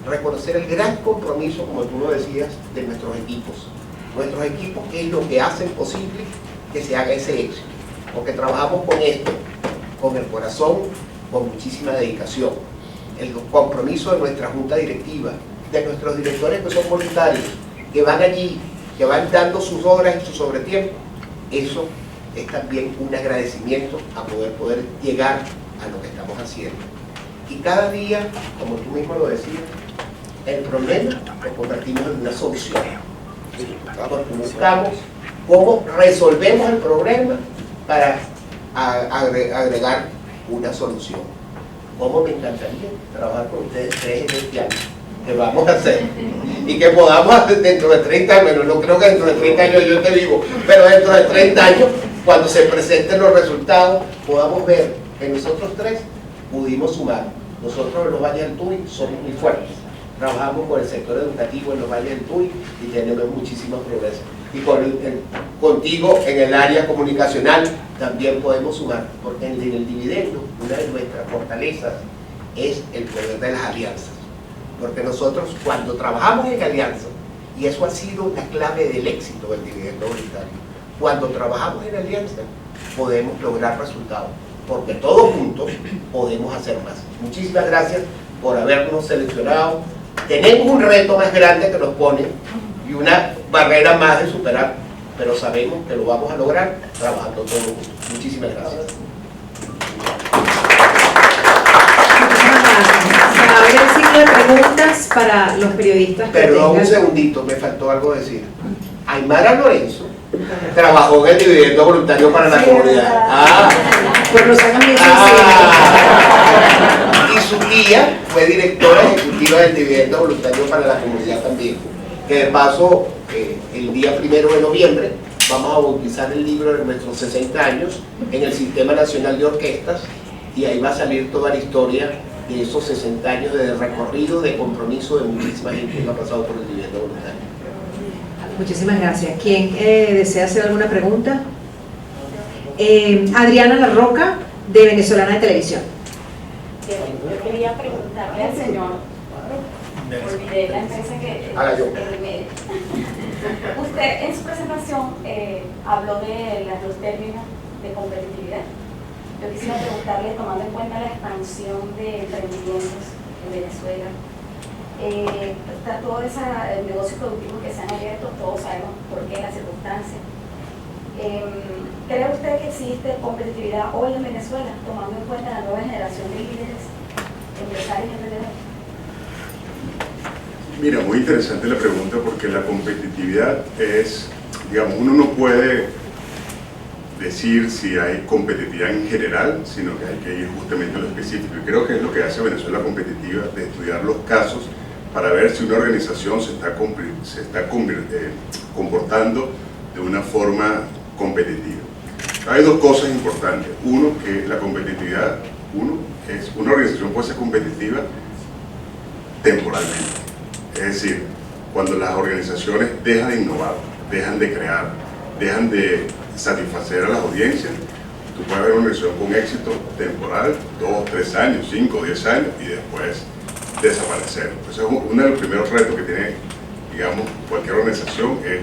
reconocer el gran compromiso, como tú lo decías, de nuestros equipos. Nuestros equipos, que es lo que hacen posible que se haga ese éxito, porque trabajamos con esto, con el corazón, con muchísima dedicación. El compromiso de nuestra junta directiva, de nuestros directores que son voluntarios, que van allí, que van dando sus horas y su sobretiempo, eso es también un agradecimiento a poder llegar a lo que estamos haciendo. Y cada día, como tú mismo lo decías, el problema lo convertimos en una solución. Porque buscamos cómo resolvemos el problema para agregar una solución. ¿Cómo me encantaría trabajar con ustedes tres en este año? Que vamos a hacer y que podamos hacer dentro de 30 años, bueno, no creo que dentro de 30 años yo esté vivo, pero dentro de 30 años, cuando se presenten los resultados, podamos ver que nosotros tres pudimos sumar. Nosotros en los Valles del Tuy somos muy fuertes, trabajamos con el sector educativo en los Valles del Tuy y tenemos muchísimo progreso. Y contigo en el área comunicacional también podemos sumar, porque en el dividendo, una de nuestras fortalezas es el poder de las alianzas. Porque nosotros cuando trabajamos en alianza, y eso ha sido la clave del éxito del dividendo voluntario, cuando trabajamos en alianza podemos lograr resultados, porque todos juntos podemos hacer más. Muchísimas gracias por habernos seleccionado. Tenemos un reto más grande que nos pone y una barrera más de superar, pero sabemos que lo vamos a lograr trabajando todos juntos. Muchísimas gracias. Se abre el ciclo de preguntas para los periodistas. Perdón, un segundito, me faltó algo decir. Aymara Lorenzo trabajó en el dividendo voluntario para la comunidad. Pues nos hagan bien Y su tía fue directora ejecutiva del dividendo voluntario para la comunidad también. Que de paso, el día 1 de noviembre vamos a bautizar el libro de nuestros 60 años en el Sistema Nacional de Orquestas, y ahí va a salir toda la historia de esos 60 años de recorrido, de compromiso de muchísima gente que ha pasado por el dividendo voluntario. Muchísimas gracias. ¿Quién desea hacer alguna pregunta? Adriana La Roca, de Venezolana de Televisión. Yo quería preguntarle al señor, olvidé la empresa que... Usted en su presentación habló de los términos de competitividad. Yo quisiera preguntarle, tomando en cuenta la expansión de emprendimientos en Venezuela, está todo ese negocio productivo que se han abierto, todos sabemos por qué, las circunstancias. ¿Cree usted que existe competitividad hoy en Venezuela, tomando en cuenta la nueva generación de líderes, empresarios y emprendedores? Mira, muy interesante la pregunta, porque la competitividad es, digamos, uno no puede decir si hay competitividad en general, sino que hay que ir justamente a lo específico. Y creo que es lo que hace Venezuela competitiva, de estudiar los casos para ver si una organización se está comportando de una forma competitiva. Hay dos cosas importantes. Uno, que la competitividad, es una organización puede ser competitiva temporalmente. Es decir, cuando las organizaciones dejan de innovar, dejan de crear, dejan de satisfacer a las audiencias, tú puedes ver una organización con éxito temporal, 2, 3 años, 5, 10 años, y después desaparecer. Entonces, uno de los primeros retos que tiene, digamos, cualquier organización es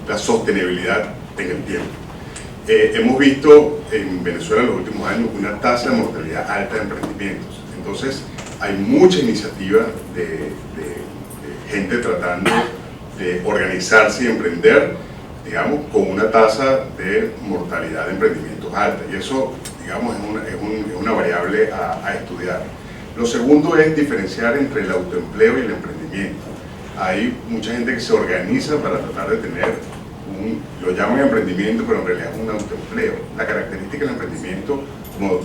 la sostenibilidad en el tiempo. Hemos visto en Venezuela en los últimos años una tasa de mortalidad alta de emprendimientos. Entonces, hay mucha iniciativa de gente tratando de organizarse y emprender, digamos, con una tasa de mortalidad de emprendimientos alta. Y eso, digamos, es una variable a estudiar. Lo segundo es diferenciar entre el autoempleo y el emprendimiento. Hay mucha gente que se organiza para tratar de tener lo llaman emprendimiento, pero en realidad es un autoempleo. La característica del emprendimiento,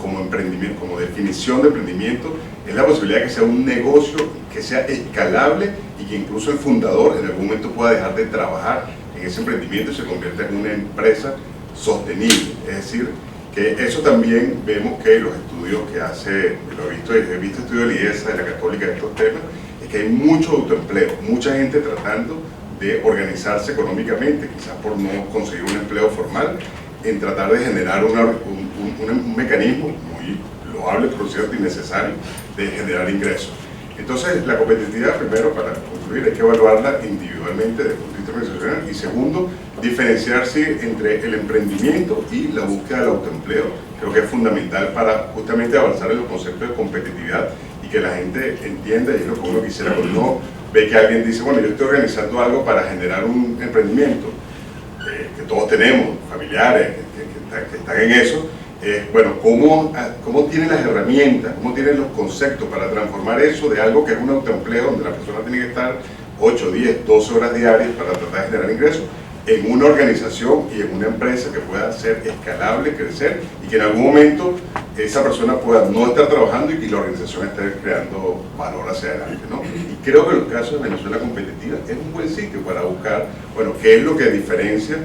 como definición de emprendimiento, es la posibilidad de que sea un negocio que sea escalable y que incluso el fundador en algún momento pueda dejar de trabajar en ese emprendimiento y se convierta en una empresa sostenible. Es decir, que eso también vemos que los estudios que hace, he visto estudios de la IESA, de la Católica, de estos temas, es que hay mucho autoempleo, mucha gente tratando de organizarse económicamente, quizás por no conseguir un empleo formal, en tratar de generar un mecanismo muy loable, por cierto, y necesario, de generar ingresos. Entonces, la competitividad, primero, para concluir, hay que evaluarla individualmente desde el punto de vista organizacional, y segundo, diferenciarse entre el emprendimiento y la búsqueda del autoempleo. Creo que es fundamental para justamente avanzar en los conceptos de competitividad y que la gente entienda, y es lo que uno quisiera cuando uno ve que alguien dice, bueno, yo estoy organizando algo para generar un emprendimiento, que todos tenemos, familiares que están en eso, bueno, ¿cómo tienen las herramientas, cómo tienen los conceptos para transformar eso de algo que es un autoempleo donde la persona tiene que estar 8, 10, 12 horas diarias para tratar de generar ingresos, en una organización y en una empresa que pueda ser escalable, crecer y que en algún momento esa persona pueda no estar trabajando y que la organización esté creando valor hacia adelante, ¿no? Y creo que en los casos de Venezuela Competitiva es un buen sitio para buscar, bueno, qué es lo que diferencia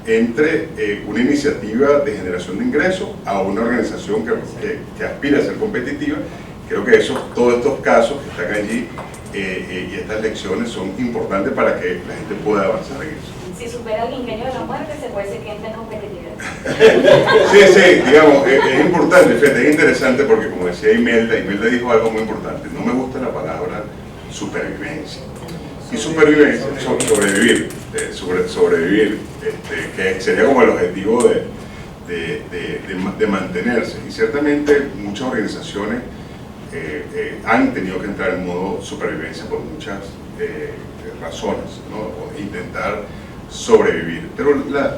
entre una iniciativa de generación de ingresos a una organización que aspira a ser competitiva. Creo que todos estos casos que están allí y estas lecciones son importantes para que la gente pueda avanzar en eso. Si supera el ingenio de la muerte, se puede decir que entra en competitividad. Sí, digamos, es importante, fíjate, es interesante porque como decía Imelda dijo algo muy importante, no me gusta la palabra supervivencia. Y supervivencia, sobrevivir, que sería como el objetivo de mantenerse. Y ciertamente muchas organizaciones han tenido que entrar en modo supervivencia por muchas razones, ¿no? O intentar sobrevivir. Pero la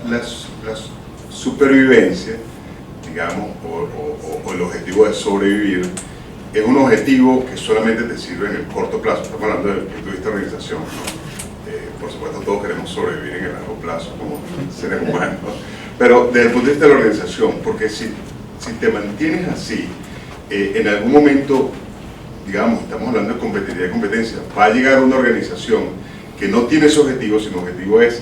supervivencia, digamos, o el objetivo de sobrevivir, es un objetivo que solamente te sirve en el corto plazo. Estamos hablando desde el punto de vista de organización, ¿no? Por supuesto, todos queremos sobrevivir en el largo plazo como seres humanos, ¿no? Pero desde el punto de vista de la organización, porque si te mantienes así, en algún momento, digamos, estamos hablando de competitividad y competencia, va a llegar una organización que no tiene ese objetivo, sino el objetivo es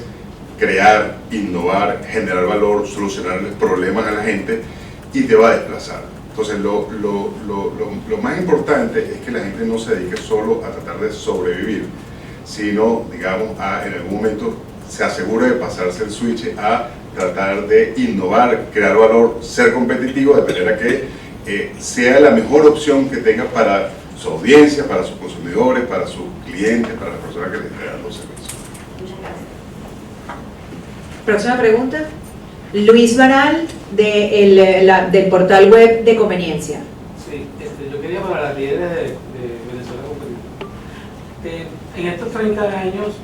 crear, innovar, generar valor, solucionarles problemas a la gente y te va a desplazar. Entonces lo más importante es que la gente no se dedique solo a tratar de sobrevivir, sino, digamos, en algún momento se asegure de pasarse el switch a tratar de innovar, crear valor, ser competitivo, de manera que sea la mejor opción que tenga para su audiencia, para sus consumidores, para sus clientes, para las personas que les estén dando servicios. Muchas gracias. Próxima pregunta. Luis Baral, del portal web de Conveniencia. Sí, yo quería para las líderes de Venezuela Competitiva. En estos 30 años,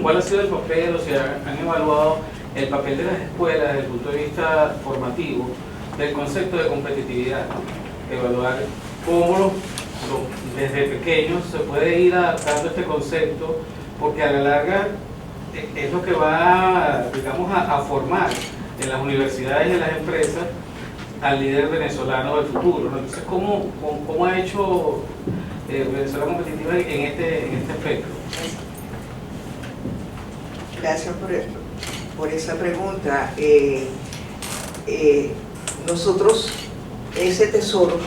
¿cuál ha sido el papel, o sea, han evaluado el papel de las escuelas desde el punto de vista formativo del concepto de competitividad, ¿no? Evaluar cómo desde pequeños se puede ir adaptando este concepto, porque a la larga es lo que va, digamos, a formar en las universidades y en las empresas al líder venezolano del futuro, ¿no? Entonces, ¿cómo ha hecho Venezuela Competitiva en este aspecto? Gracias por esa pregunta. Nosotros, ese tesoro,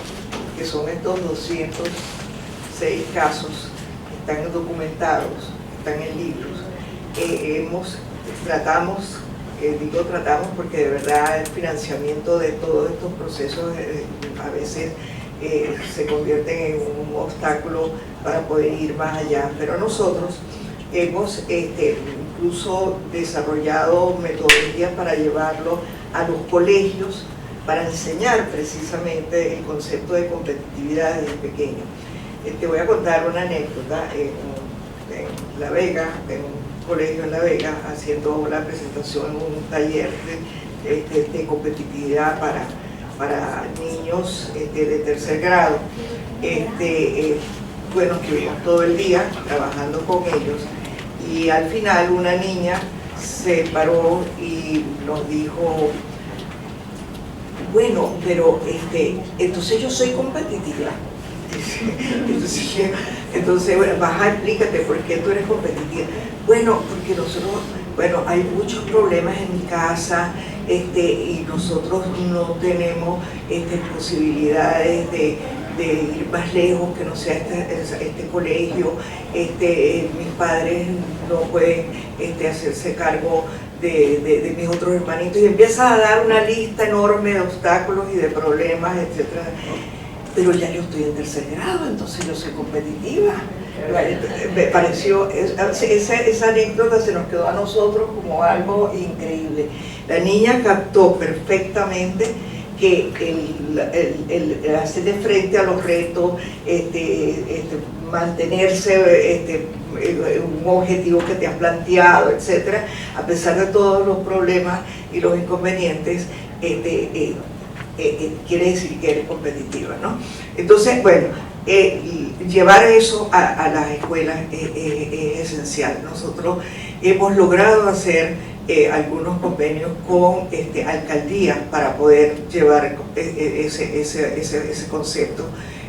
que son estos 206 casos, están documentados, están en libros, tratamos porque de verdad el financiamiento de todos estos procesos a veces se convierten en un obstáculo para poder ir más allá, pero nosotros hemos incluso desarrollado metodologías para llevarlo a los colegios, para enseñar precisamente el concepto de competitividad desde pequeño. Te voy a contar una anécdota. En La Vega, en un colegio en La Vega, haciendo la presentación en un taller de competitividad para niños de tercer grado. Bueno, estuvimos todo el día trabajando con ellos y al final una niña se paró y nos dijo: bueno, pero entonces yo soy competitiva. Entonces, bueno, baja, explícate por qué tú eres competitiva. Bueno, porque nosotros, hay muchos problemas en mi casa, y nosotros no tenemos posibilidades de ir más lejos que no sea este colegio. Mis padres no pueden hacerse cargo de mis otros hermanitos, y empieza a dar una lista enorme de obstáculos y de problemas, etc. pero ya yo estoy en tercer grado, entonces yo soy competitiva. Me pareció, esa anécdota se nos quedó a nosotros como algo increíble. La niña captó perfectamente que el hacerle frente a los retos, mantenerse un objetivo que te has planteado, etcétera, a pesar de todos los problemas y los inconvenientes, quiere decir que eres competitiva, ¿no? Entonces, bueno, llevar eso a las escuelas es esencial. Nosotros hemos logrado hacer algunos convenios con alcaldías para poder llevar ese concepto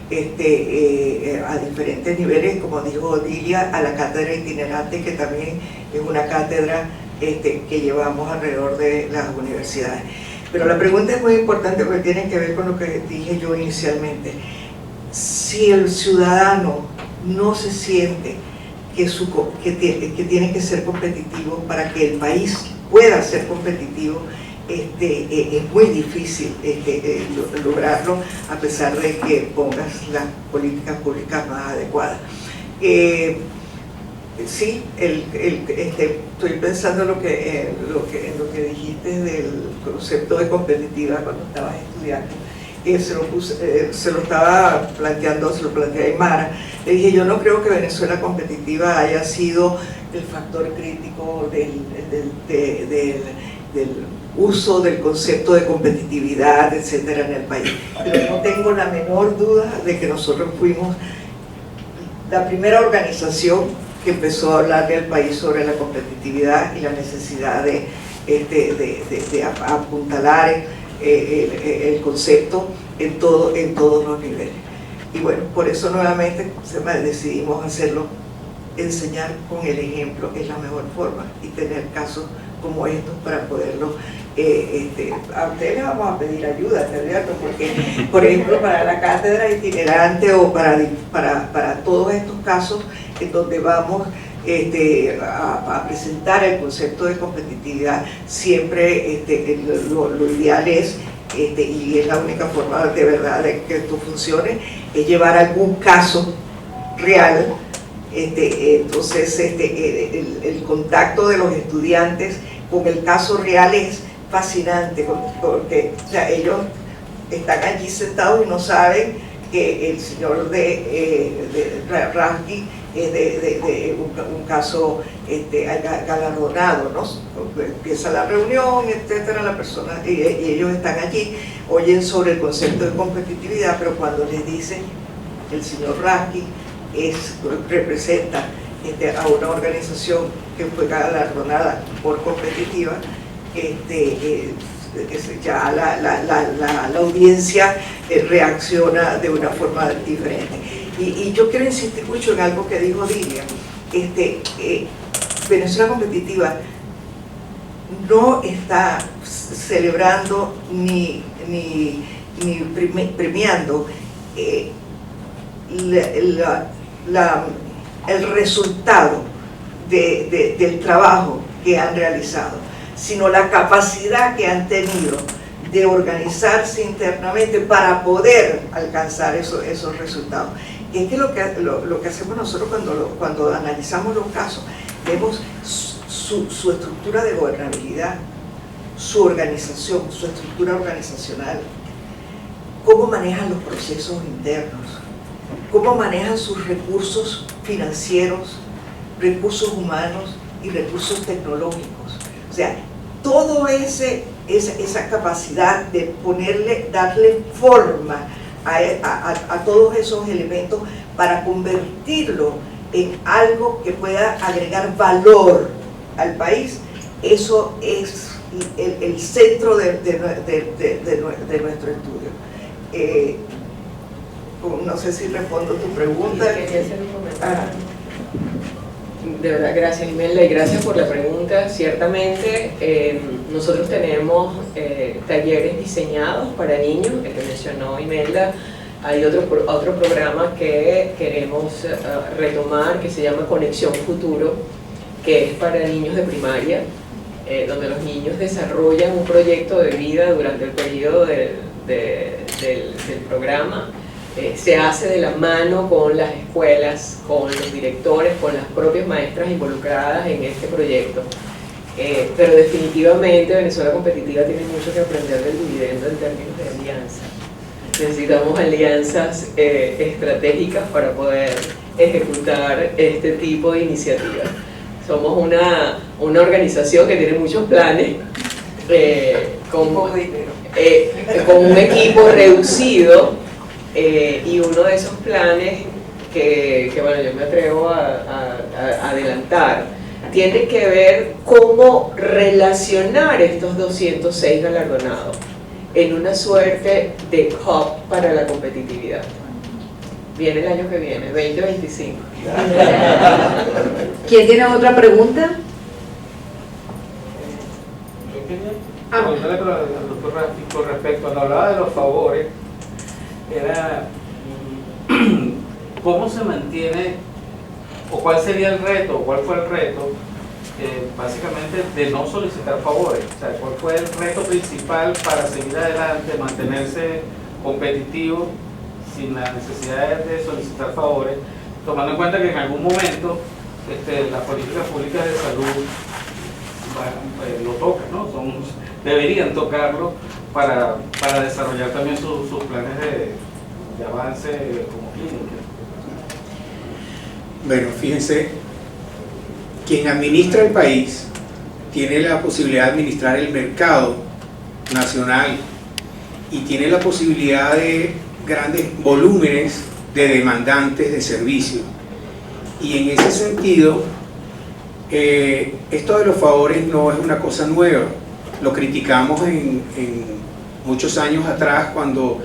a diferentes niveles, como dijo Dilia, a la cátedra itinerante, que también es una cátedra que llevamos alrededor de las universidades. Pero la pregunta es muy importante porque tiene que ver con lo que dije yo inicialmente. Si el ciudadano no se siente que tiene que ser competitivo para que el país pueda ser competitivo, es muy difícil lograrlo, a pesar de que pongas las políticas públicas más adecuadas. Sí, estoy pensando en lo que dijiste del concepto de competitiva cuando estabas estudiando. Se lo estaba planteando, se lo planteé a Aymara. Le dije, yo no creo que Venezuela competitiva haya sido el factor crítico del uso del concepto de competitividad, etcétera, en el país. Pero no tengo la menor duda de que nosotros fuimos la primera organización que empezó a hablar del país sobre la competitividad y la necesidad de apuntalar el concepto en todos los niveles. Y bueno, por eso nuevamente decidimos hacerlo, enseñar con el ejemplo es la mejor forma, y tener casos como estos para poderlo. A ustedes les vamos a pedir ayuda, ¿cierto? Porque, por ejemplo, para la cátedra itinerante o para todos estos casos en donde vamos a presentar el concepto de competitividad, siempre lo ideal es, y es la única forma de verdad de que esto funcione, es llevar algún caso real. Entonces el contacto de los estudiantes con el caso real es fascinante, porque o sea, ellos están allí sentados y no saben que el señor de Rasky es de un caso galardonado, ¿no? Empieza la reunión, etcétera, la persona, y ellos están allí, oyen sobre el concepto de competitividad, pero cuando les dicen el señor Rasky representa a una organización que fue galardonada por competitiva, ya la audiencia reacciona de una forma diferente. Y yo quiero insistir mucho en algo que dijo Dilia. Venezuela Competitiva no está celebrando ni premiando el resultado del trabajo que han realizado, sino la capacidad que han tenido de organizarse internamente para poder alcanzar esos resultados. Y es que lo que hacemos nosotros cuando analizamos los casos, vemos su estructura de gobernabilidad, su organización, su estructura organizacional, cómo manejan los procesos internos, cómo manejan sus recursos financieros, recursos humanos y recursos tecnológicos. O sea, todo esa capacidad de darle forma a todos esos elementos para convertirlo en algo que pueda agregar valor al país, eso es el centro de nuestro estudio. No sé si respondo tu pregunta. Sí, quería hacer un comentario. De verdad, gracias Imelda, y gracias por la pregunta. Ciertamente nosotros tenemos talleres diseñados para niños, el que mencionó Imelda. Hay otro programa que queremos retomar, que se llama Conexión Futuro, que es para niños de primaria, donde los niños desarrollan un proyecto de vida durante el periodo del programa, se hace de la mano con las escuelas, con los directores, con las propias maestras involucradas en este proyecto. Pero definitivamente Venezuela Competitiva tiene mucho que aprender del dividendo en términos de alianza. Necesitamos alianzas estratégicas para poder ejecutar este tipo de iniciativas. Somos una organización que tiene muchos planes, con un equipo reducido, y uno de esos planes que bueno, yo me atrevo a adelantar, tiene que ver cómo relacionar estos 206 galardonados en una suerte de hub para la competitividad. Viene el año que viene, 2025. ¿Quién tiene otra pregunta? Yo quería preguntarle al doctor Rafi con respecto, cuando hablaba de los favores, era cómo se mantiene, o cuál sería el reto, o cuál fue el reto, básicamente, de no solicitar favores. O sea, cuál fue el reto principal para seguir adelante, mantenerse competitivo sin la necesidad de solicitar favores, tomando en cuenta que en algún momento las políticas públicas de salud lo tocan, ¿no? Deberían tocarlo para desarrollar también sus planes de avance como clínica. Bueno, fíjense, quien administra el país tiene la posibilidad de administrar el mercado nacional y tiene la posibilidad de grandes volúmenes de demandantes de servicios. Y en ese sentido, esto de los favores no es una cosa nueva. Lo criticamos en muchos años atrás, cuando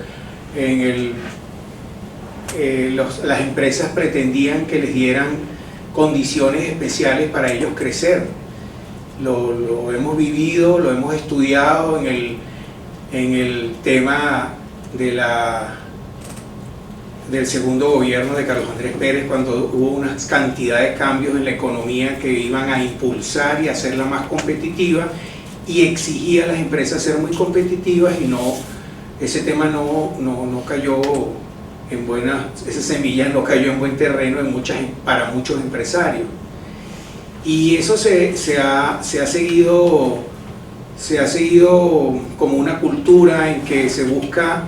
las empresas pretendían que les dieran condiciones especiales para ellos crecer. Lo hemos vivido, lo hemos estudiado en el tema del segundo gobierno de Carlos Andrés Pérez, cuando hubo una cantidad de cambios en la economía que iban a impulsar y hacerla más competitiva, y exigía a las empresas ser muy competitivas, y ese tema no cayó en esa semilla no cayó en buen terreno para muchos empresarios. Y eso se ha seguido como una cultura en que se busca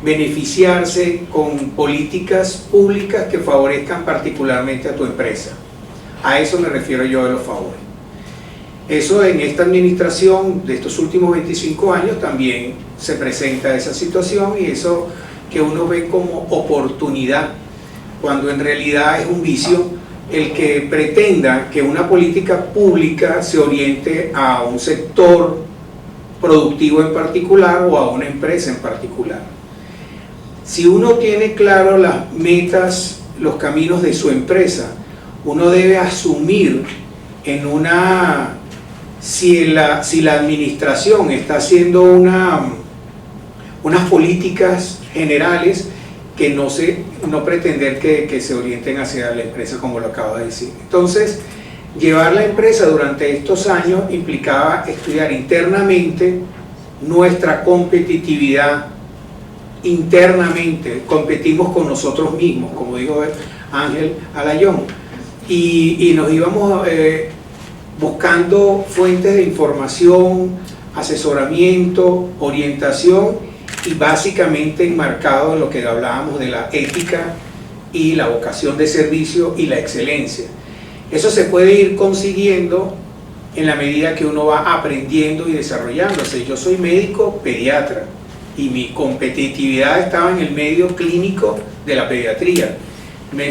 beneficiarse con políticas públicas que favorezcan particularmente a tu empresa. A eso me refiero yo de los favores. Eso, en esta administración de estos últimos 25 años también se presenta esa situación, y eso que uno ve como oportunidad, cuando en realidad es un vicio el que pretenda que una política pública se oriente a un sector productivo en particular o a una empresa en particular. Si uno tiene claro las metas, los caminos de su empresa, uno debe asumir si la administración está haciendo unas políticas generales, que no pretender que se orienten hacia la empresa, como lo acabo de decir. Entonces, llevar la empresa durante estos años implicaba estudiar internamente nuestra competitividad. Internamente competimos con nosotros mismos, como dijo Ángel Alayón, y nos íbamos buscando fuentes de información, asesoramiento, orientación, y básicamente enmarcado en lo que hablábamos de la ética y la vocación de servicio y la excelencia. Eso se puede ir consiguiendo en la medida que uno va aprendiendo y desarrollándose. Yo soy médico pediatra y mi competitividad estaba en el medio clínico de la pediatría.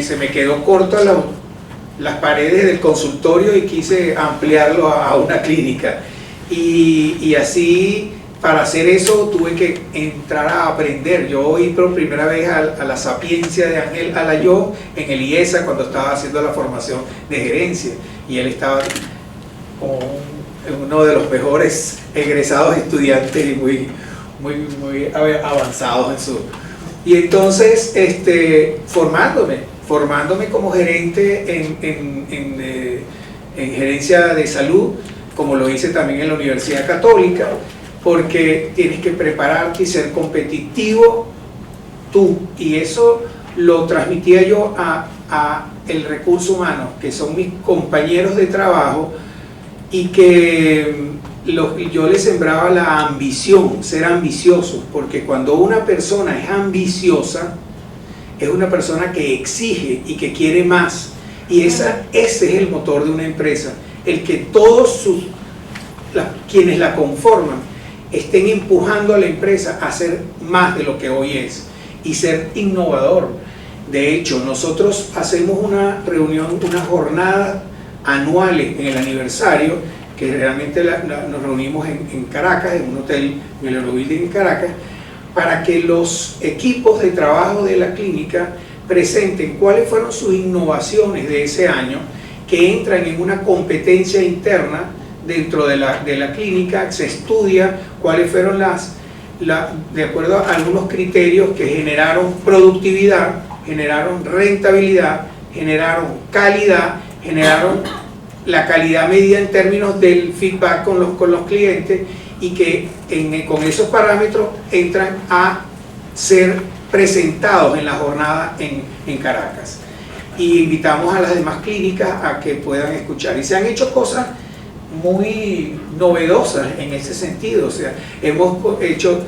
Se me quedó corta las paredes del consultorio y quise ampliarlo a una clínica. Y así, para hacer eso, tuve que entrar a aprender. Yo oí por primera vez a la sapiencia de Ángel Alayón en el IESA, cuando estaba haciendo la formación de gerencia, y él estaba como uno de los mejores egresados estudiantes y muy avanzados en su... Y entonces, formándome como gerente en gerencia de salud, como lo hice también en la Universidad Católica, porque tienes que prepararte y ser competitivo tú, y eso lo transmitía yo a el recurso humano, que son mis compañeros de trabajo, y que yo les sembraba la ambición, ser ambiciosos, porque cuando una persona es ambiciosa, es una persona que exige y que quiere más, y ese es el motor de una empresa, el que todos quienes la conforman estén empujando a la empresa a hacer más de lo que hoy es y ser innovador. De hecho, nosotros hacemos una reunión, unas jornadas anuales en el aniversario, que realmente nos reunimos en Caracas, en un hotel, en el Eurobuilding en Caracas, para que los equipos de trabajo de la clínica presenten cuáles fueron sus innovaciones de ese año, que entran en una competencia interna dentro de la clínica. Se estudia cuáles fueron de acuerdo a algunos criterios que generaron productividad, generaron rentabilidad, generaron calidad, generaron la calidad medida en términos del feedback con los clientes, y que con esos parámetros entran a ser presentados en la jornada en Caracas. Y invitamos a las demás clínicas a que puedan escuchar. Y se han hecho cosas muy novedosas en ese sentido. O sea, hemos hecho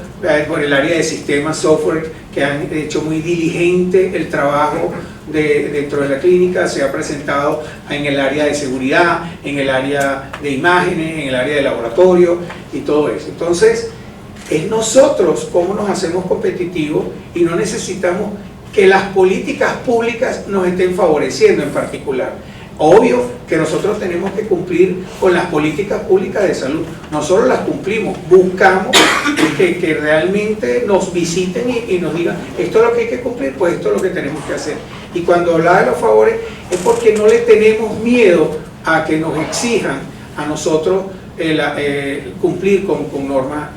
por el área de sistemas, software, que han hecho muy diligente el trabajo dentro de la clínica. Se ha presentado en el área de seguridad, en el área de imágenes, en el área de laboratorio y todo eso. Entonces, es nosotros cómo nos hacemos competitivos, y no necesitamos que las políticas públicas nos estén favoreciendo en particular. Obvio que nosotros tenemos que cumplir con las políticas públicas de salud. Nosotros las cumplimos, buscamos que realmente nos visiten y nos digan, esto es lo que hay que cumplir, pues esto es lo que tenemos que hacer. Y cuando hablaba de los favores, es porque no le tenemos miedo a que nos exijan a nosotros cumplir con normas.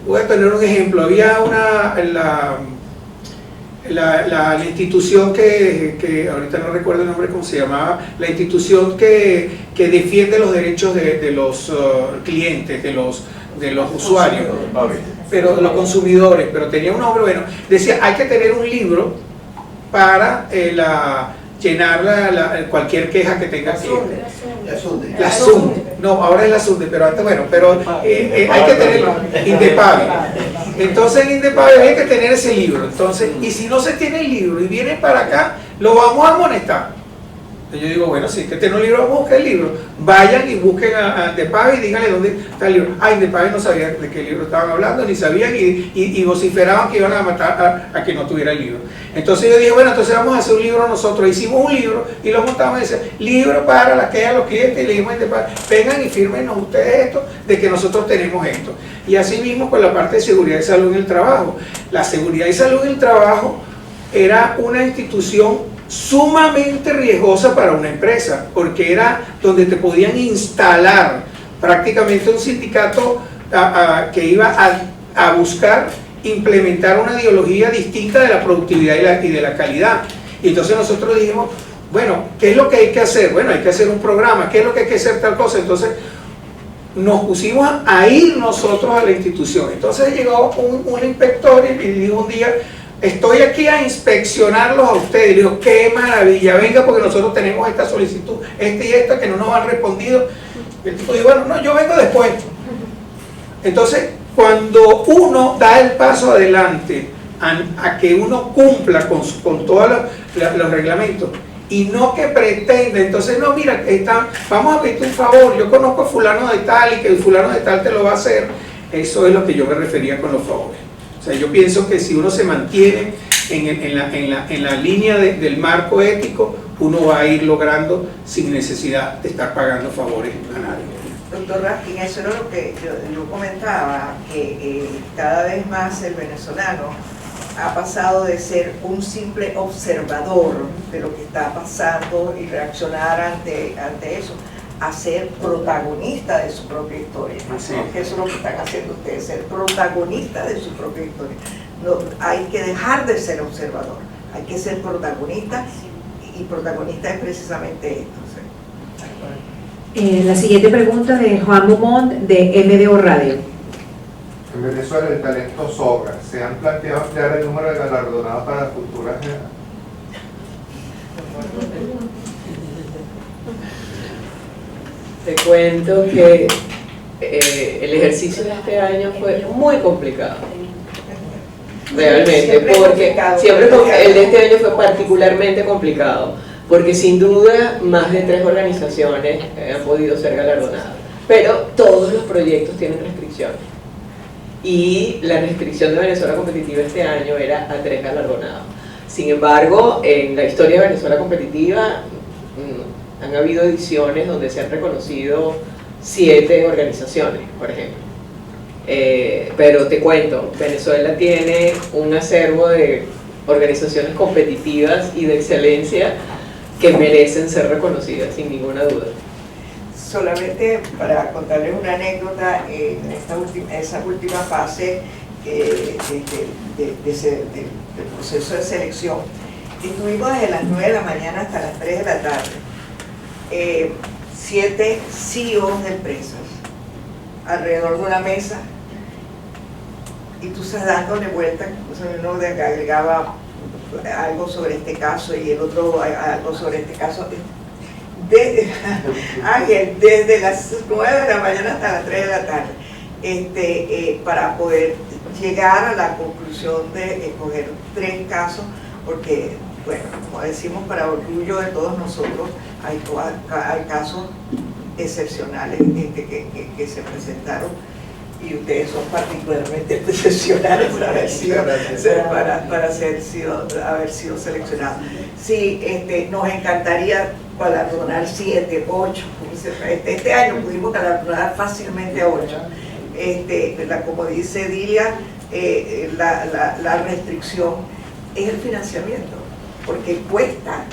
Voy a tener un ejemplo. Había la institución que ahorita no recuerdo el nombre, cómo se llamaba, la institución que defiende los derechos de los clientes, de los usuarios, pero de los consumidores, pero tenía un nombre, bueno, decía, hay que tener un libro para llenar cualquier queja que tenga cliente. La SUNDE. No, ahora es la SUNDE, pero antes, bueno, pero hay que tener Indepavi. Entonces en Indepavi hay que tener ese libro. Entonces, y si no se tiene el libro y viene para acá, lo vamos a amonestar. Entonces yo digo, bueno, si hay que tener un libro, vamos a buscar el libro. Vayan y busquen a Indepavi y díganle dónde está el libro. Indepavi no sabía de qué libro estaban hablando, ni sabían, y vociferaban que iban a matar a que no tuviera el libro. Entonces yo dije, bueno, entonces vamos a hacer un libro nosotros. Hicimos un libro y lo montamos y decía, libro para la queja de los clientes, y le dijimos a Indepavi, vengan y fírmenos ustedes esto, de que nosotros tenemos esto. Y así mismo con la parte de seguridad y salud en el trabajo. La seguridad y salud en el trabajo era una institución sumamente riesgosa para una empresa, porque era donde te podían instalar prácticamente un sindicato que iba a buscar implementar una ideología distinta de la productividad y de la calidad. Y entonces nosotros dijimos, bueno, ¿qué es lo que hay que hacer? Bueno, hay que hacer un programa. ¿Qué es lo que hay que hacer tal cosa? Entonces nos pusimos a ir nosotros a la institución. Entonces llegó un inspector y dijo un día, estoy aquí a inspeccionarlos a ustedes. Y le digo, qué maravilla, venga, porque nosotros tenemos esta solicitud, esta y esta, que no nos han respondido. Y el tipo dijo, bueno, no, yo vengo después. Entonces, cuando uno da el paso adelante a que uno cumpla con todos los reglamentos, y no que pretende, entonces no, mira, vamos a pedirte un favor, yo conozco a fulano de tal y que el fulano de tal te lo va a hacer. Eso es lo que yo me refería con los favores. O sea, yo pienso que si uno se mantiene en la línea del marco ético, uno va a ir logrando sin necesidad de estar pagando favores a nadie. Doctor Raskin, eso era lo que yo comentaba, que cada vez más el venezolano ha pasado de ser un simple observador de lo que está pasando y reaccionar ante eso, a ser protagonista de su propia historia. Sí. Porque eso es lo que están haciendo ustedes, ser protagonistas de su propia historia. No, hay que dejar de ser observador, hay que ser protagonista, y protagonista es precisamente esto. La siguiente pregunta de Juan Beaumont de MDO Radio. En Venezuela el talento sobra. ¿Se han planteado ampliar el número de galardonados para futuras generaciones? Te cuento que el ejercicio de este año fue muy complicado. Realmente, porque el de este año fue particularmente complicado, porque sin duda más de 3 organizaciones han podido ser galardonadas, pero todos los proyectos tienen restricciones. Y la restricción de Venezuela Competitiva este año era a 3 galardonados. Sin embargo, en la historia de Venezuela Competitiva han habido ediciones donde se han reconocido 7 organizaciones, por ejemplo. Pero te cuento, Venezuela tiene un acervo de organizaciones competitivas y de excelencia que merecen ser reconocidas, sin ninguna duda. Solamente para contarles una anécdota, en esa última fase del proceso de selección, estuvimos desde las 9 de la mañana hasta las 3 de la tarde, 7 CEOs de empresas alrededor de una mesa, y tú estás dándole vuelta, uno agregaba algo sobre este caso y el otro algo sobre este caso. Ángel, desde las 9 de la mañana hasta las 3 de la tarde, para poder llegar a la conclusión de escoger 3 casos, porque, bueno, como decimos, para orgullo de todos nosotros, hay casos excepcionales que se presentaron, y ustedes son particularmente excepcionales por haber sido seleccionados. Sí, nos encantaría galardonar 7, 8, este año pudimos galardonar fácilmente a 8. Como dice Dilia, la restricción es el financiamiento, porque cuesta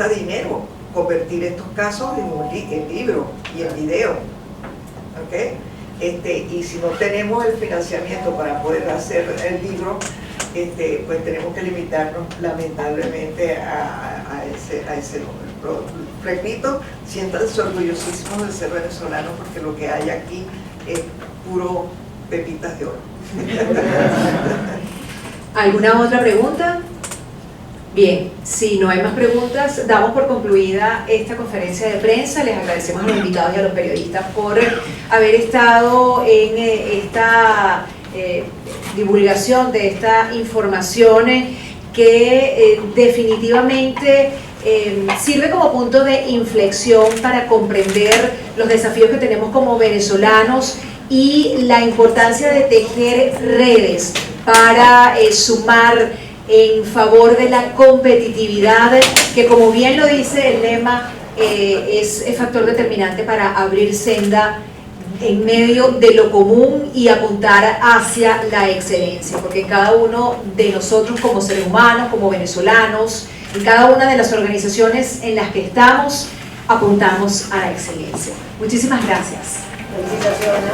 dinero convertir estos casos en libro y en video, ¿okay? Y si no tenemos el financiamiento para poder hacer el libro, pues tenemos que limitarnos lamentablemente a ese número. Pero, repito, siéntanse orgullosísimos de ser venezolanos, porque lo que hay aquí es puro pepitas de oro. ¿Alguna otra pregunta? Bien, si no hay más preguntas, damos por concluida esta conferencia de prensa. Les agradecemos a los invitados y a los periodistas por haber estado en esta divulgación de esta información que definitivamente sirve como punto de inflexión para comprender los desafíos que tenemos como venezolanos y la importancia de tejer redes para sumar en favor de la competitividad, que, como bien lo dice el lema, es factor determinante para abrir senda en medio de lo común y apuntar hacia la excelencia, porque cada uno de nosotros como seres humanos, como venezolanos, en cada una de las organizaciones en las que estamos, apuntamos a la excelencia. Muchísimas gracias. Felicitaciones.